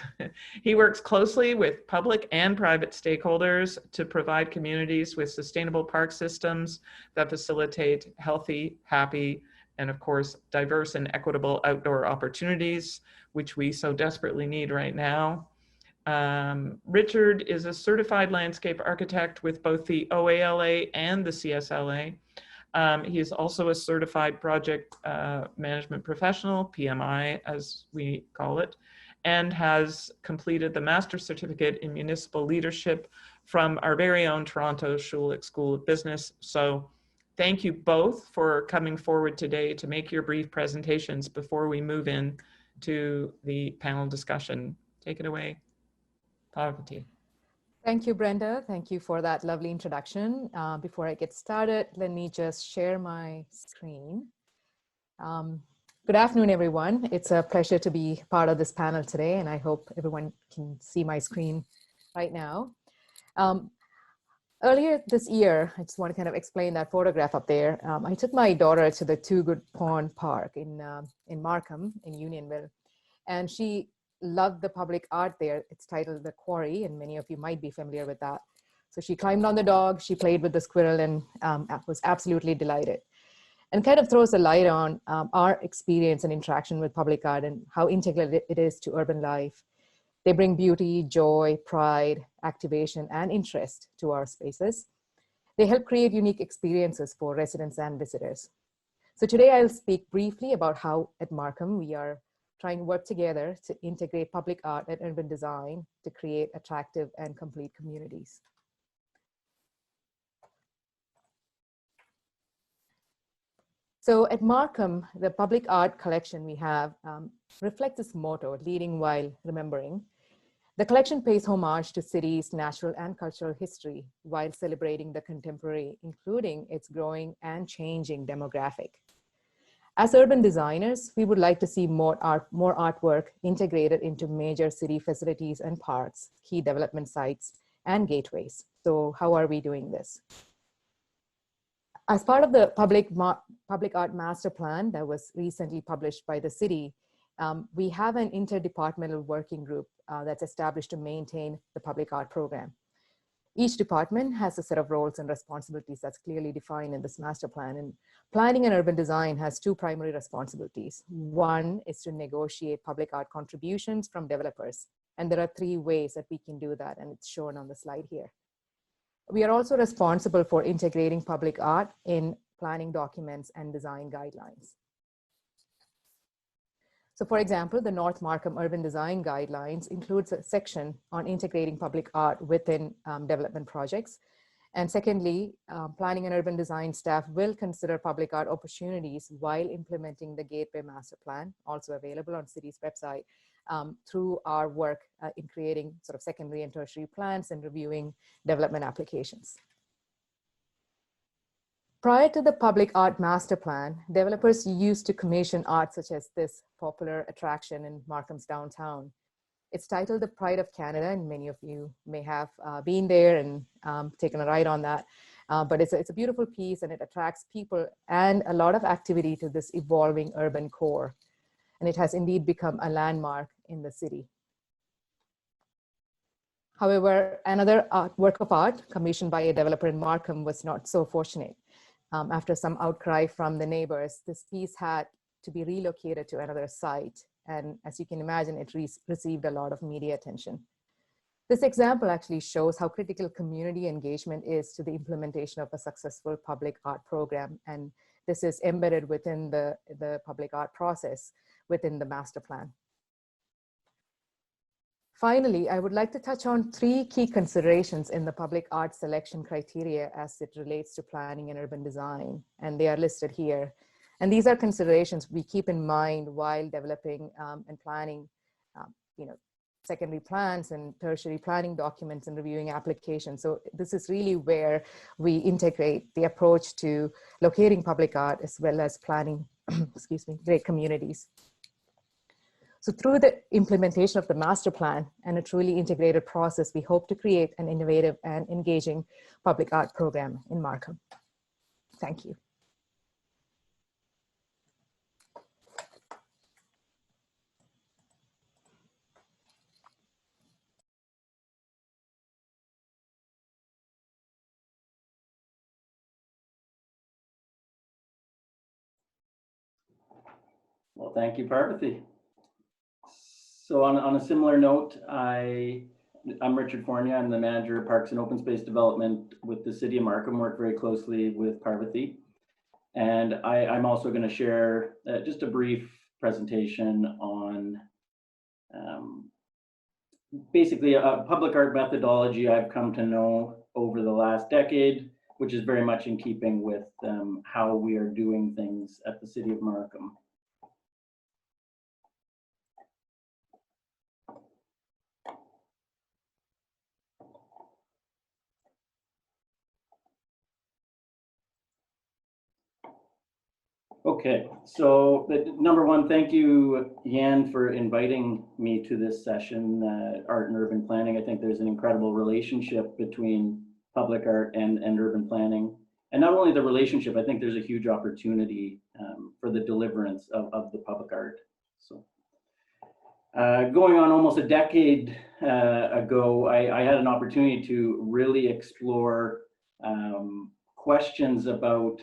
he works closely with public and private stakeholders to provide communities with sustainable park systems that facilitate healthy, happy, and of course, diverse and equitable outdoor opportunities, which we so desperately need right now. Richard is a certified landscape architect with both the OALA and the CSLA. He is also a certified project management professional, PMI as we call it, and has completed the Master's Certificate in Municipal Leadership from our very own Toronto Schulich School of Business. So thank you both for coming forward today to make your brief presentations before we move in to the panel discussion. Take it away, Parvati. Thank you, Brenda. Thank you for that lovely introduction. Before I get started, let me just share my screen. Good afternoon, everyone. It's a pleasure to be part of this panel today, and I hope everyone can see my screen right now. Earlier this year, I just want to kind of explain that photograph up there. I took my daughter to the Two Good Pond Park in Markham, in Unionville, and she loved the public art there. It's titled The Quarry, and many of you might be familiar with that. So she climbed on the dog, she played with the squirrel, and was absolutely delighted. And kind of throws a light on our experience and interaction with public art and how integral it is to urban life. They bring beauty, joy, pride, activation, and interest to our spaces. They help create unique experiences for residents and visitors. So today I'll speak briefly about how at Markham we are trying to work together to integrate public art and urban design to create attractive and complete communities. So at Markham, the public art collection we have reflects this motto, leading while remembering. The collection pays homage to cities' natural and cultural history while celebrating the contemporary, including its growing and changing demographic. As urban designers, we would like to see more artwork integrated into major city facilities and parks, key development sites, and gateways. So how are we doing this? As part of the public art master plan that was recently published by the city, we have an interdepartmental working group that's established to maintain the public art program. Each department has a set of roles and responsibilities that's clearly defined in this master plan. And planning and urban design has two primary responsibilities. One is to negotiate public art contributions from developers. And there are three ways that we can do that, and it's shown on the slide here. We are also responsible for integrating public art in planning documents and design guidelines. So for example, the North Markham Urban Design Guidelines includes a section on integrating public art within development projects. And secondly, planning and urban design staff will consider public art opportunities while implementing the Gateway Master Plan, also available on city's website, through our work in creating sort of secondary and tertiary plans and reviewing development applications. Prior to the public art master plan, developers used to commission art such as this popular attraction in Markham's downtown. It's titled The Pride of Canada, and many of you may have been there and taken a ride on that. But it's a beautiful piece, and it attracts people and a lot of activity to this evolving urban core. And it has indeed become a landmark in the city. However, another work of art commissioned by a developer in Markham was not so fortunate. After some outcry from the neighbors, this piece had to be relocated to another site. And as you can imagine, it received a lot of media attention. This example actually shows how critical community engagement is to the implementation of a successful public art program. And this is embedded within the public art process within the master plan. Finally, I would like to touch on three key considerations in the public art selection criteria as it relates to planning and urban design, and they are listed here. And these are considerations we keep in mind while developing and planning, secondary plans and tertiary planning documents and reviewing applications. So this is really where we integrate the approach to locating public art as well as planning excuse me, great communities. So through the implementation of the master plan and a truly integrated process, we hope to create an innovative and engaging public art program in Markham. Thank you. Well, thank you, Parvati. So on a similar note, I'm Richard Fournier. I'm the manager of Parks and Open Space Development with the City of Markham, work very closely with Parvati. And I'm also going to share just a brief presentation on basically a public art methodology I've come to know over the last decade, which is very much in keeping with how we are doing things at the City of Markham. Okay, so number one, thank you, Jan, for inviting me to this session, Art and Urban Planning. I think there's an incredible relationship between public art and urban planning. And not only the relationship, I think there's a huge opportunity for the deliverance of the public art. So going on almost a decade ago, I had an opportunity to really explore questions about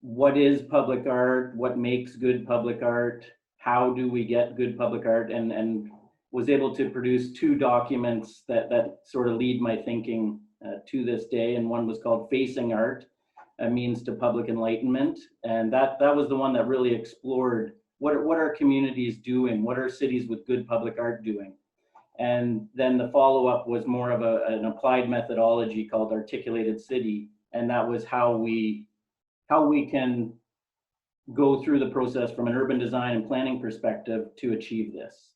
what is public art, what makes good public art, how do we get good public art, and was able to produce two documents that sort of lead my thinking to this day. And one was called Facing Art, a Means to Public Enlightenment. And that was the one that really explored what are communities doing, what are cities with good public art doing. And then the follow-up was more of an applied methodology called Articulated City, and that was how we can go through the process from an urban design and planning perspective to achieve this.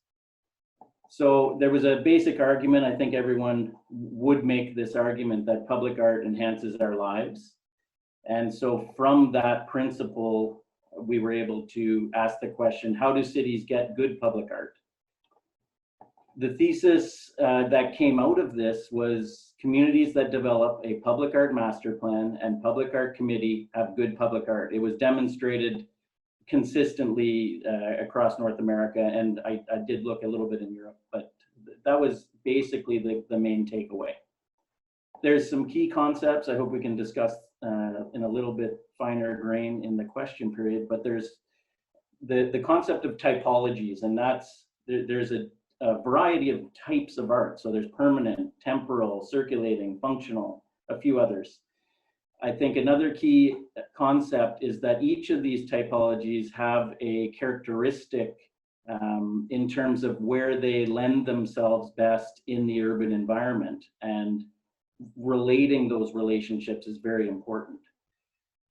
So there was a basic argument, I think everyone would make this argument, that public art enhances our lives. And so from that principle, we were able to ask the question, how do cities get good public art? The thesis that came out of this was communities that develop a public art master plan and public art committee have good public art. It was demonstrated consistently across North America, and I did look a little bit in Europe, but that was basically the main takeaway. There's some key concepts I hope we can discuss in a little bit finer grain in the question period, but there's the concept of typologies, and there's a variety of types of art. So there's permanent, temporal, circulating, functional, a few others. I think another key concept is that each of these typologies have a characteristic in terms of where they lend themselves best in the urban environment, and relating those relationships is very important.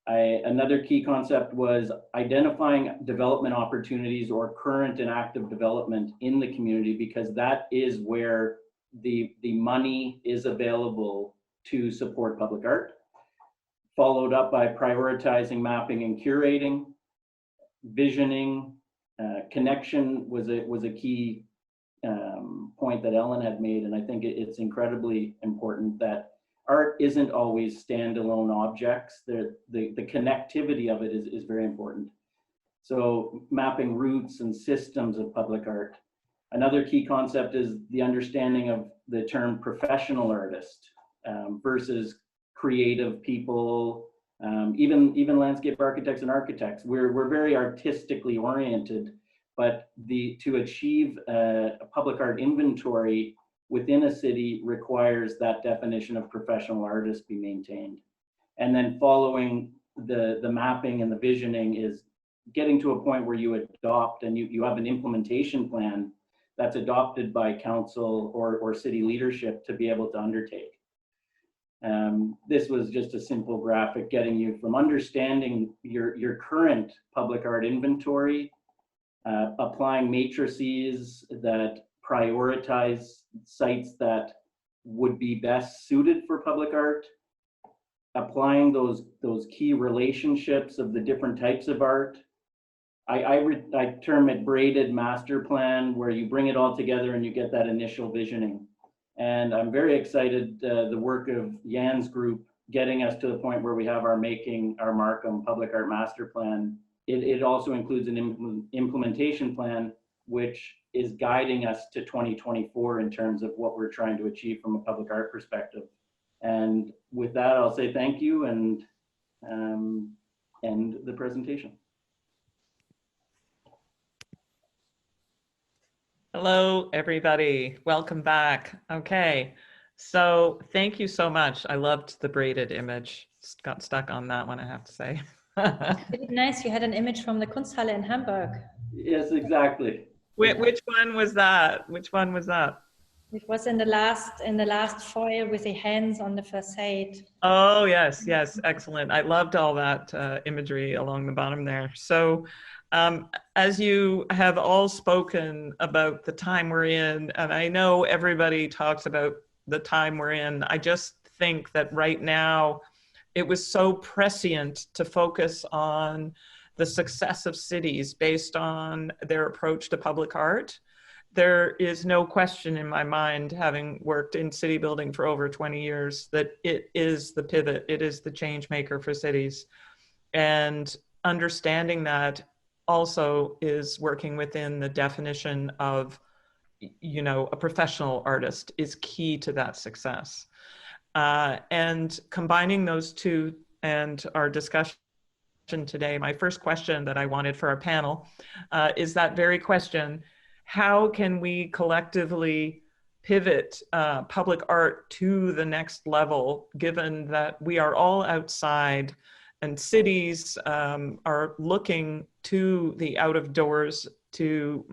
Another key concept was identifying development opportunities or current and active development in the community, because that is where the money is available to support public art. Followed up by prioritizing, mapping, and curating. Visioning, connection was a key point that Ellen had made, and I think it's incredibly important that art isn't always standalone objects. The connectivity of it is very important. So mapping routes and systems of public art. Another key concept is the understanding of the term professional artist versus creative people, even landscape architects and architects. We're very artistically oriented, but to achieve a public art inventory within a city requires that definition of professional artist be maintained. And then following the mapping and the visioning is getting to a point where you adopt and you have an implementation plan that's adopted by council or city leadership to be able to undertake. This was just a simple graphic getting you from understanding your current public art inventory, applying matrices that prioritize sites that would be best suited for public art, applying those key relationships of the different types of art, I term it braided master plan, where you bring it all together and you get that initial visioning. And I'm very excited, the work of Jan's group getting us to the point where we have our Making Our Markham Public Art Master Plan. It also includes an implementation plan, which is guiding us to 2024 in terms of what we're trying to achieve from a public art perspective. And with that, I'll say thank you and end the presentation. Hello, everybody. Welcome back. Okay, so thank you so much. I loved the braided image. Got stuck on that one, I have to say. Really nice. You had an image from the Kunsthalle in Hamburg. Yes, exactly. Which one was that? Which one was that? It was in the last foil with the hands on the facade. Oh, yes, yes, excellent. I loved all that imagery along the bottom there. So as you have all spoken about the time we're in, and I know everybody talks about the time we're in, I just think that right now it was so prescient to focus on the success of cities based on their approach to public art. There is no question in my mind, having worked in city building for over 20 years, that it is the pivot, it is the change maker for cities. And understanding that also is working within the definition of, you know, a professional artist is key to that success. And combining those two and our discussion today, my first question that I wanted for our panel is that very question: how can we collectively pivot public art to the next level, given that we are all outside and cities are looking to the out of doors to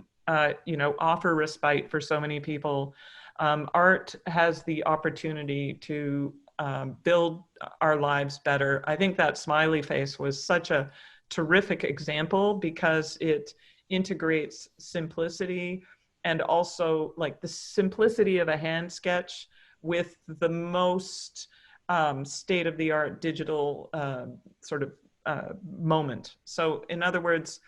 you know, offer respite for so many people. Art has the opportunity to build our lives better. I think that smiley face was such a terrific example because it integrates simplicity and also like the simplicity of a hand sketch with the most state-of-the-art digital sort of moment. So in other words,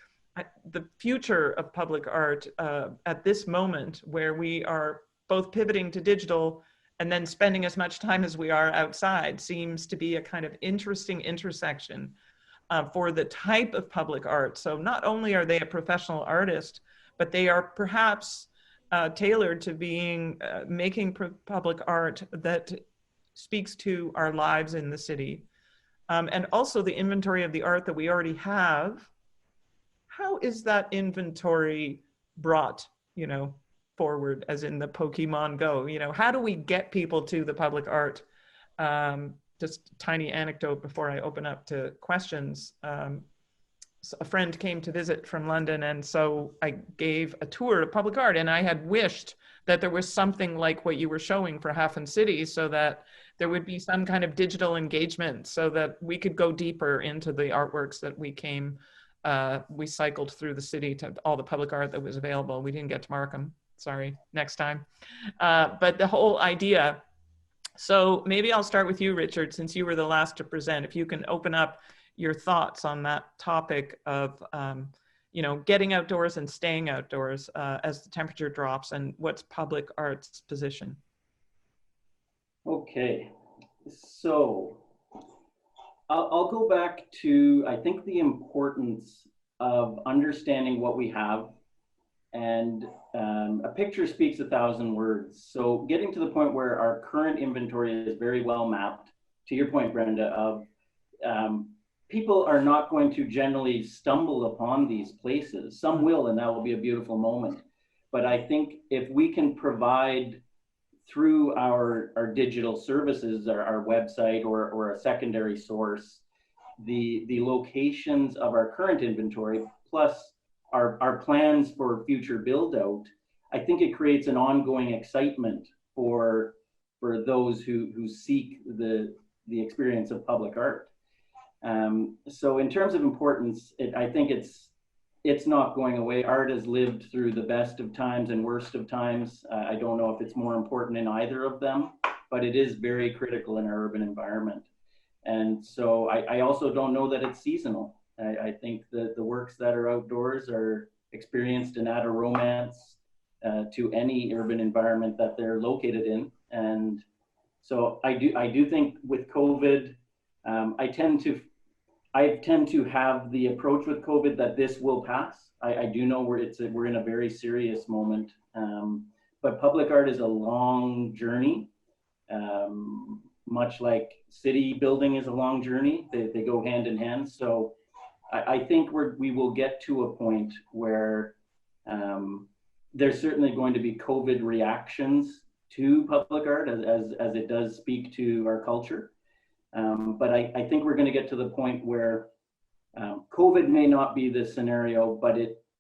the future of public art at this moment, where we are both pivoting to digital and then spending as much time as we are outside, seems to be a kind of interesting intersection for the type of public art. So not only are they a professional artist, but they are perhaps tailored to being making public art that speaks to our lives in the city. And also the inventory of the art that we already have. How is that inventory brought, you know, forward, as in the Pokemon Go? You know, how do we get people to the public art? Just a tiny anecdote before I open up to questions. So a friend came to visit from London, and so I gave a tour of public art, and I had wished that there was something like what you were showing for HafenCity, so that there would be some kind of digital engagement so that we could go deeper into the artworks that we cycled through the city to all the public art that was available. We didn't get to Markham, sorry, next time. But the whole idea, so maybe I'll start with you, Richard, since you were the last to present. If you can open up your thoughts on that topic of, you know, getting outdoors and staying outdoors as the temperature drops, and what's public art's position? Okay, so I'll go back to, I think, the importance of understanding what we have, and a picture speaks 1,000 words. So getting to the point where our current inventory is very well mapped, to your point, Brenda, of people are not going to generally stumble upon these places. Some will, and that will be a beautiful moment. But I think if we can provide through our digital services, our website or a secondary source, the locations of our current inventory, plus our plans for future build out, I think it creates an ongoing excitement for those who seek the experience of public art. So in terms of importance, I think it's not going away. Art has lived through the best of times and worst of times. I don't know if it's more important in either of them, but it is very critical in our urban environment. And so I also don't know that it's seasonal. I think that the works that are outdoors are experienced and add a romance to any urban environment that they're located in. And so I do think with COVID, I tend to have the approach with COVID that this will pass. I do know we're in a very serious moment, but public art is a long journey, much like city building is a long journey. They go hand in hand. So I think we will get to a point where there's certainly going to be COVID reactions to public art as it does speak to our culture. But I think we're going to get to the point where COVID may not be the scenario, but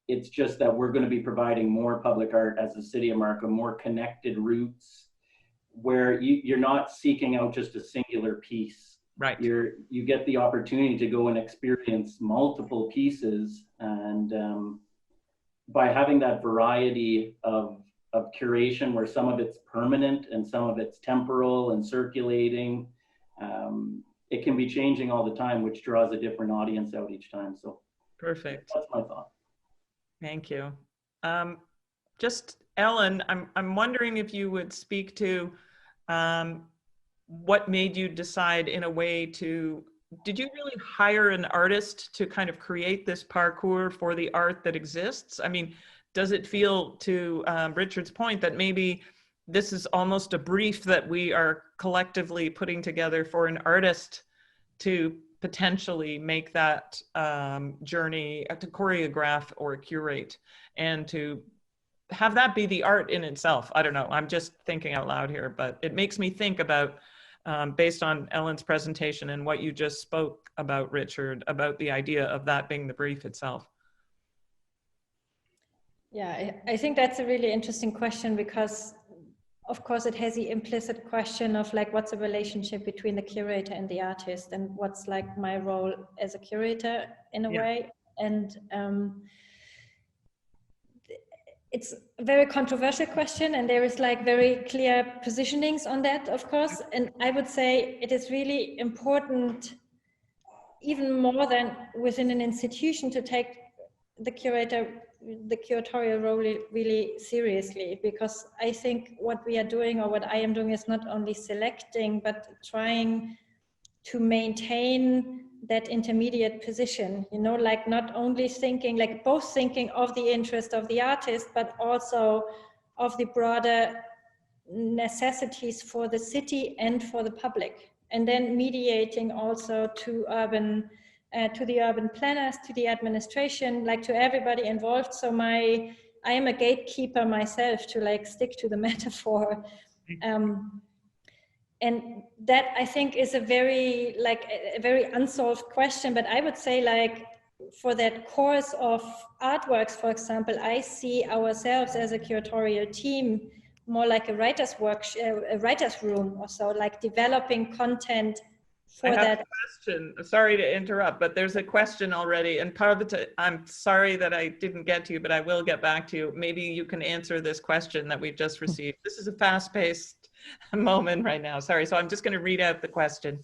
it's just that we're going to be providing more public art as the city of Markham, more connected routes, where you're not seeking out just a singular piece. Right. You get the opportunity to go and experience multiple pieces, and by having that variety of curation, where some of it's permanent and some of it's temporal and circulating, it can be changing all the time, which draws a different audience out each time. So perfect. That's my thought. Thank you. Just Ellen, I'm wondering if you would speak to what made you decide in a way did you really hire an artist to kind of create this parkour for the art that exists? I mean, does it feel, to Richard's point, that maybe this is almost a brief that we are collectively putting together for an artist to potentially make that journey, to choreograph or curate, and to have that be the art in itself? I don't know, I'm just thinking out loud here, but it makes me think about, based on Ellen's presentation and what you just spoke about, Richard, about the idea of that being the brief itself. Yeah, I think that's a really interesting question, because of course it has the implicit question of like, what's the relationship between the curator and the artist, and what's like my role as a curator in a way. And it's a very controversial question, and there is like very clear positionings on that, of course. And I would say it is really important, even more than within an institution, to take the curatorial role really seriously, because I think what we are doing, or what I am doing, is not only selecting, but trying to maintain that intermediate position, you know, like not only thinking, like both thinking of the interest of the artist, but also of the broader necessities for the city and for the public, and then mediating also to the urban planners, to the administration, like to everybody involved. So I am a gatekeeper myself, to like stick to the metaphor. And that, I think, is a very unsolved question. But I would say, like, for that course of artworks, for example, I see ourselves as a curatorial team more like a writer's room or so, like developing content for that. A question. Sorry to interrupt, but there's a question already, and part of it, I'm sorry that I didn't get to you, but I will get back to you. Maybe you can answer this question that we've just received. This is a fast-paced moment right now. Sorry, so I'm just going to read out the question.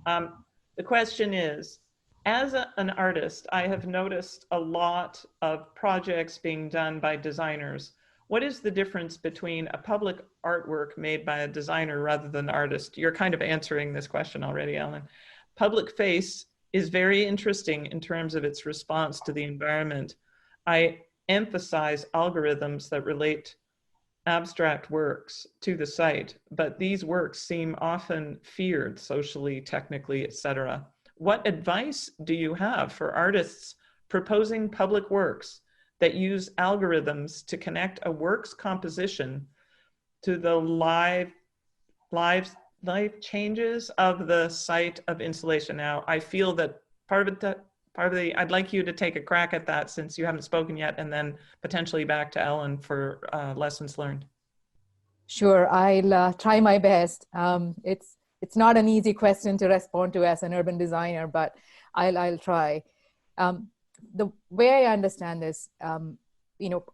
The question is, as an artist, I have noticed a lot of projects being done by designers. What is the difference between a public artwork made by a designer rather than an artist? You're kind of answering this question already, Ellen. Public face is very interesting in terms of its response to the environment. I emphasize algorithms that relate abstract works to the site, but these works seem often feared socially, technically, etc. What advice do you have for artists proposing public works that use algorithms to connect a work's composition to the live changes of the site of installation? Now, I feel that I'd like you to take a crack at that, since you haven't spoken yet, and then potentially back to Ellen for lessons learned. Sure, I'll try my best. It's not an easy question to respond to as an urban designer, but I'll try. The way I understand this, you know,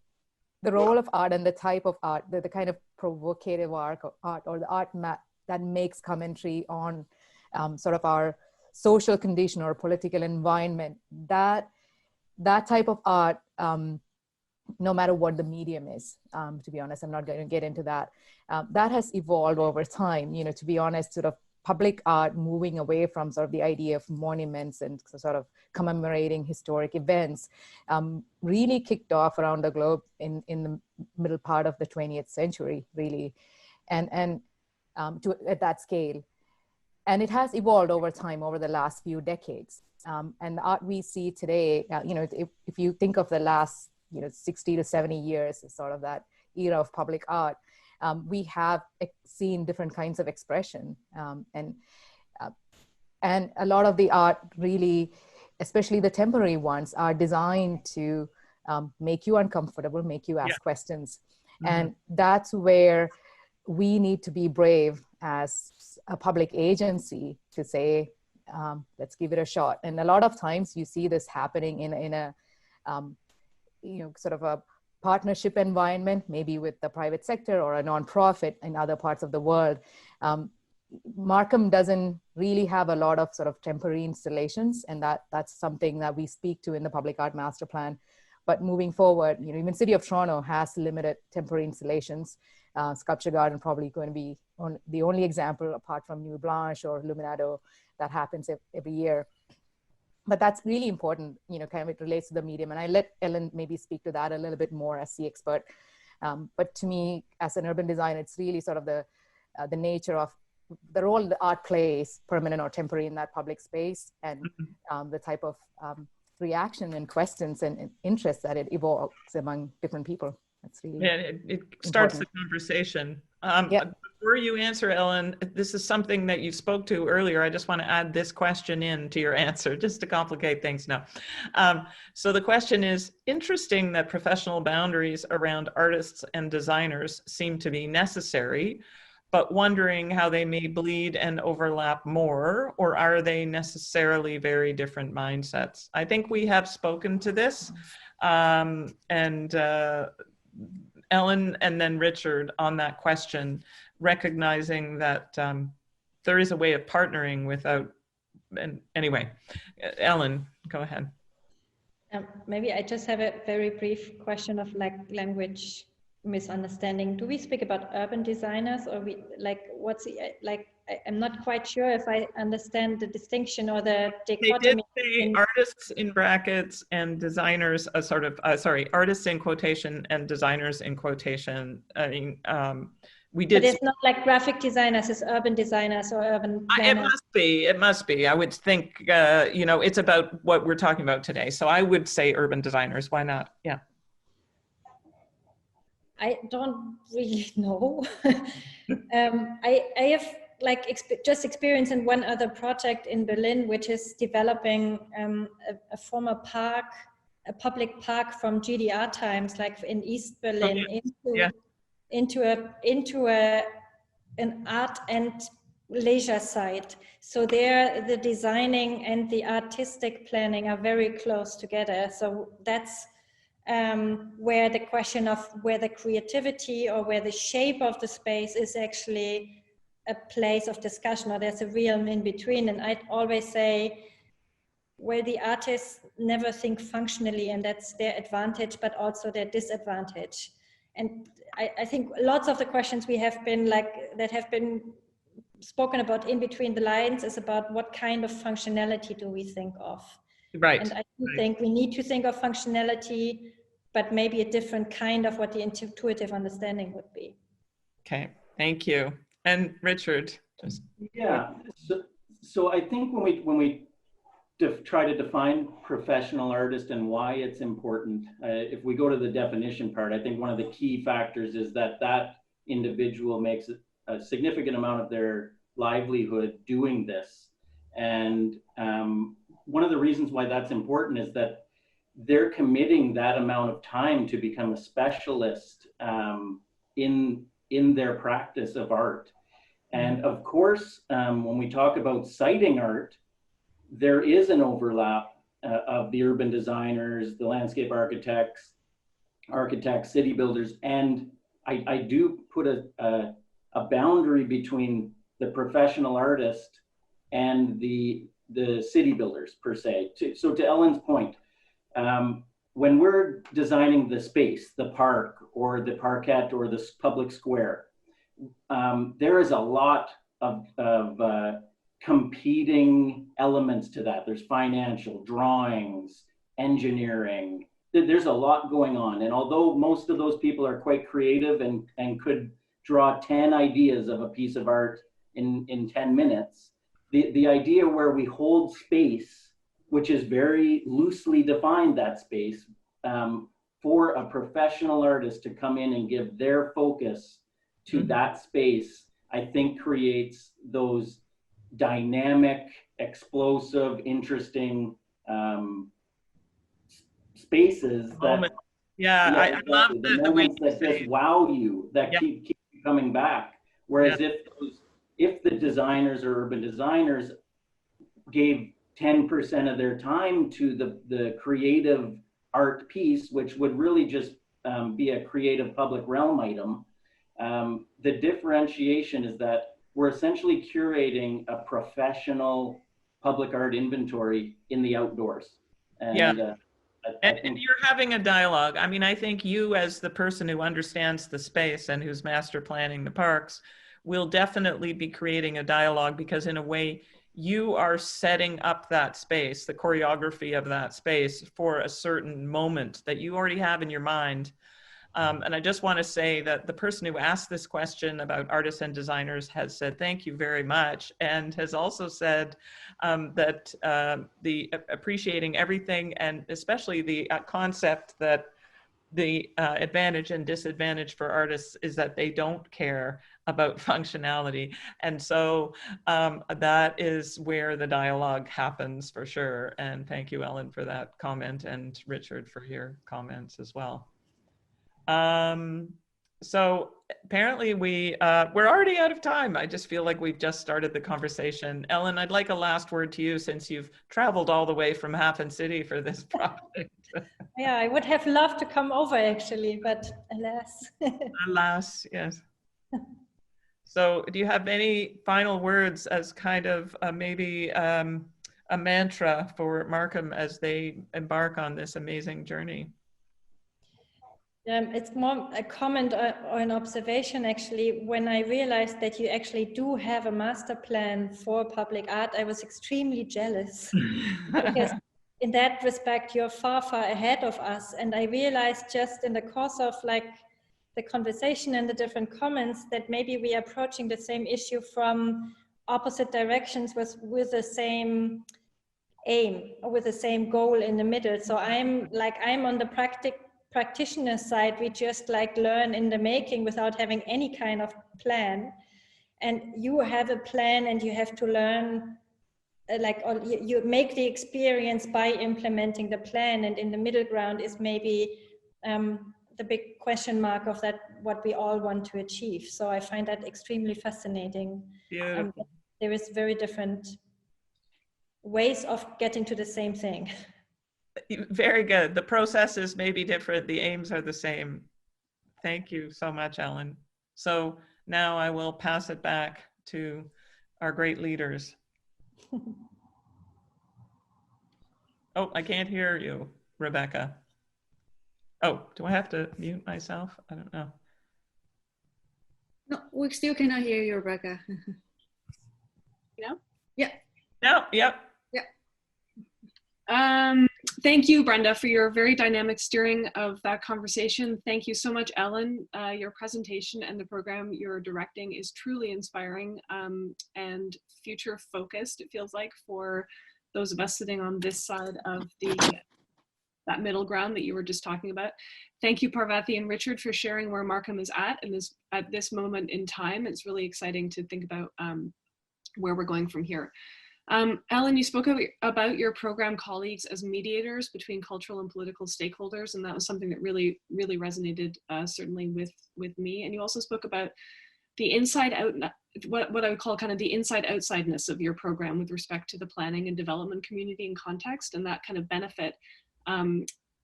the role of art and the type of art, the kind of provocative art or the art that makes commentary on sort of our social condition or political environment, that type of art, no matter what the medium is, to be honest, I'm not going to get into that. That has evolved over time, to be honest, sort of public art moving away from sort of the idea of monuments and sort of commemorating historic events, really kicked off around the globe in the middle part of the 20th century, really, and at that scale. And it has evolved over time, over the last few decades. And the art we see today, if you think of the last 60 to 70 years, sort of that era of public art, we have seen different kinds of expression. And a lot of the art really, especially the temporary ones, are designed to make you uncomfortable, make you ask questions. Mm-hmm. And that's where we need to be brave as a public agency to say, let's give it a shot. And a lot of times you see this happening in a sort of a partnership environment, maybe with the private sector or a nonprofit in other parts of the world. Markham doesn't really have a lot of sort of temporary installations, and that's something that we speak to in the Public Art Master Plan. But moving forward, even City of Toronto has limited temporary installations. Sculpture Garden probably going to be the only example, apart from Nuit Blanche or Illuminato, that happens every year. But that's really important, kind of it relates to the medium. And I let Ellen maybe speak to that a little bit more as the expert. But to me, as an urban designer, it's really sort of the nature of the role the art plays, permanent or temporary, in that public space, and the type of reaction and questions and interest that it evokes among different people. That's really it starts the conversation. Before you answer, Ellen, this is something that you spoke to earlier. I just want to add this question in to your answer, just to complicate things now. So the question is, interesting that professional boundaries around artists and designers seem to be necessary, but wondering how they may bleed and overlap more, or are they necessarily very different mindsets? I think we have spoken to this, and Ellen and then Richard on that question, recognizing that there is a way of partnering without, and anyway, Ellen, go ahead. Maybe I just have a very brief question of language misunderstanding. Do we speak about urban designers, or I'm not quite sure if I understand the distinction or the dichotomy. They did say artists in brackets and designers, artists in quotation and designers in quotation. I mean, we did. But it's not like graphic designers, it's urban designers or urban planners. It must be. I would think, it's about what we're talking about today. So I would say urban designers. Why not? Yeah. I don't really know. I have just experience in one other project in Berlin, which is developing a former park, a public park from GDR times, like in East Berlin, into an art and leisure site. So there, the designing and the artistic planning are very close together. So that's where the question of where the creativity or where the shape of the space is actually a place of discussion, or there's a realm in between. And I'd always say, well, the artists never think functionally, and that's their advantage, but also their disadvantage. And I think lots of the questions we have been that have been spoken about in between the lines is about what kind of functionality do we think of? Right. And I think we need to think of functionality, but maybe a different kind of what the intuitive understanding would be. Okay, thank you. And Richard, just So I think when we try to define professional artist and why it's important, if we go to the definition part, I think one of the key factors is that individual makes a significant amount of their livelihood doing this. And one of the reasons why that's important is that they're committing that amount of time to become a specialist in their practice of art. And of course, when we talk about citing art, there is an overlap of the urban designers, the landscape architects, city builders, and I do put a boundary between the professional artist and the the city builders per se. So to Ellen's point, when we're designing the space, the park or the parkette or the public square, there is a lot of competing elements to that. There's financial, drawings, engineering. There's a lot going on. And although most of those people are quite creative and could draw 10 ideas of a piece of art in 10 minutes, the idea where we hold space, which is very loosely defined, that space, for a professional artist to come in and give their focus to that space, I think creates those dynamic, explosive, interesting spaces that, I love the the way moments that just wow you, that keep you coming back. Whereas if the designers or urban designers gave 10% of their time to the creative art piece, which would really just be a creative public realm item, the differentiation is that we're essentially curating a professional public art inventory in the outdoors. And, and you're having a dialogue. I mean, I think you, as the person who understands the space and who's master planning the parks, will definitely be creating a dialogue, because in a way you are setting up that space, the choreography of that space for a certain moment that you already have in your mind. And I just want to say that the person who asked this question about artists and designers has said, thank you very much. And has also said that the appreciating everything, and especially the concept that the advantage and disadvantage for artists is that they don't care about functionality. And so that is where the dialogue happens for sure. And thank you, Ellen, for that comment, and Richard for your comments as well. So apparently we're already out of time. I just feel like we've just started the conversation. Ellen, I'd like a last word to you, since you've traveled all the way from HafenCity for this project. Yeah, I would have loved to come over actually, but alas. Alas, yes. So do you have any final words as kind of maybe a mantra for Markham as they embark on this amazing journey? It's more a comment or an observation actually. When I realized that you actually do have a master plan for public art, I was extremely jealous. Because in that respect, you're far, far ahead of us. And I realized just in the course of like the conversation and the different comments that maybe we are approaching the same issue from opposite directions with the same aim, or with the same goal in the middle. So I'm on the practitioner side. We just like learn in the making without having any kind of plan. And you have a plan, and you have to learn you make the experience by implementing the plan. And in the middle ground is maybe the big question mark of that, what we all want to achieve. So I find that extremely fascinating. There is very different ways of getting to the same thing. Very good. The processes may be different. The aims are the same. Thank you so much, Ellen. So now I will pass it back to our great leaders. Oh, I can't hear you, Rebecca. Oh, do I have to mute myself? I don't know. No, we still cannot hear you, Rebecca. No? Yeah. No, yep. Thank you, Brenda, for your very dynamic steering of that conversation. Thank you so much, Ellen. Your presentation and the program you're directing is truly inspiring and future focused, it feels like, for those of us sitting on this side of that middle ground that you were just talking about. Thank you, Parvati and Richard, for sharing where Markham is at this moment in time. It's really exciting to think about where we're going from here. Ellen, you spoke about your program colleagues as mediators between cultural and political stakeholders, and that was something that really, really resonated certainly with me. And you also spoke about the inside out, what I would call kind of the inside outsideness of your program with respect to the planning and development community and context, and that kind of benefit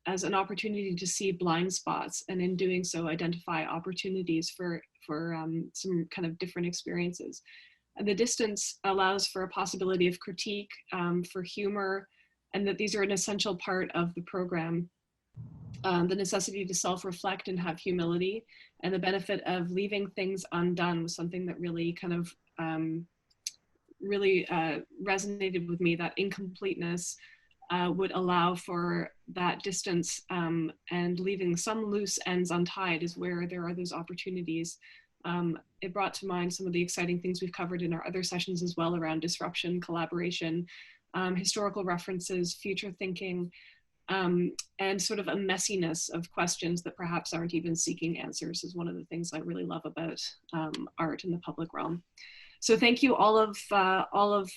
as an opportunity to see blind spots, and in doing so identify opportunities for some kind of different experiences. the distance allows for a possibility of critique, for humor, and that these are an essential part of the program. The necessity to self-reflect and have humility, and the benefit of leaving things undone was something that really kind of resonated with me. That incompleteness would allow for that distance, and leaving some loose ends untied is where there are those opportunities. It brought to mind some of the exciting things we've covered in our other sessions as well, around disruption, collaboration, historical references, future thinking, and sort of a messiness of questions that perhaps aren't even seeking answers is one of the things I really love about art in the public realm. So thank you all of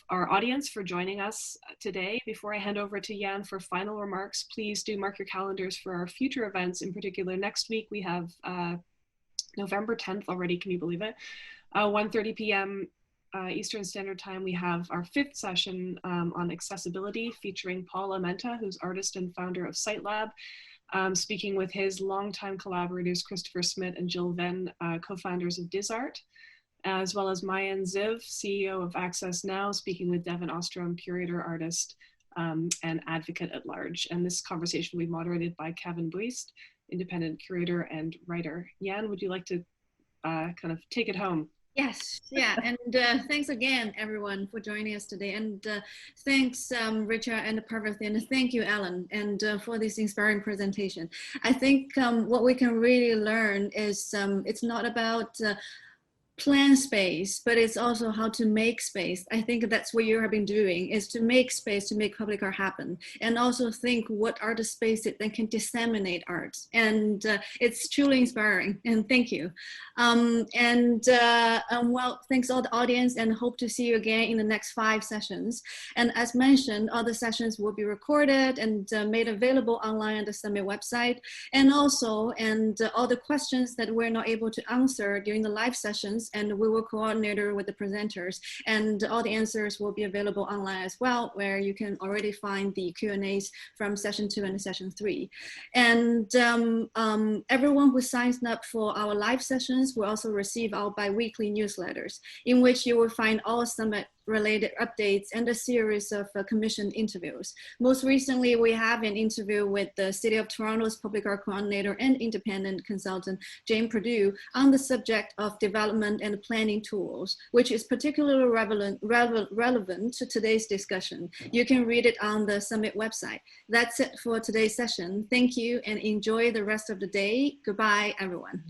our audience for joining us today. Before I hand over to Jan for final remarks, please do mark your calendars for our future events. In particular, next week we have November 10th already, can you believe it? 1:30 p.m. Eastern Standard Time, we have our 5th session on accessibility, featuring Paul Amenta, who's artist and founder of SiteLab, speaking with his longtime collaborators, Christopher Smith and Jill Venn, co-founders of DizArt, as well as Mayan Ziv, CEO of Access Now, speaking with Devin Ostrom, curator, artist, and advocate at large. And this conversation will be moderated by Kevin Buist, independent curator and writer. Jan, would you like to kind of take it home? Yes, yeah, and thanks again, everyone, for joining us today. And thanks, Richard and Parvati, and thank you, Ellen, and for this inspiring presentation. I think what we can really learn is it's not about plan space, but it's also how to make space. I think that's what you have been doing, is to make space to make public art happen, and also think what are the spaces that can disseminate art. And it's truly inspiring, and thank you. Well, thanks all the audience, and hope to see you again in the next 5 sessions. And as mentioned, all the sessions will be recorded and made available online on the Summit website. And also, all the questions that we're not able to answer during the live sessions, and we will coordinate with the presenters, and all the answers will be available online as well, where you can already find the Q&As from session 2 and session 3. And everyone who signs up for our live sessions will also receive our bi-weekly newsletters, in which you will find all Summit related updates and a series of commissioned interviews. Most recently, we have an interview with the City of Toronto's public art coordinator and independent consultant, Jane Perdue, on the subject of development and planning tools, which is particularly relevant to today's discussion. You can read it on the Summit website. That's it for today's session. Thank you, and enjoy the rest of the day. Goodbye, everyone.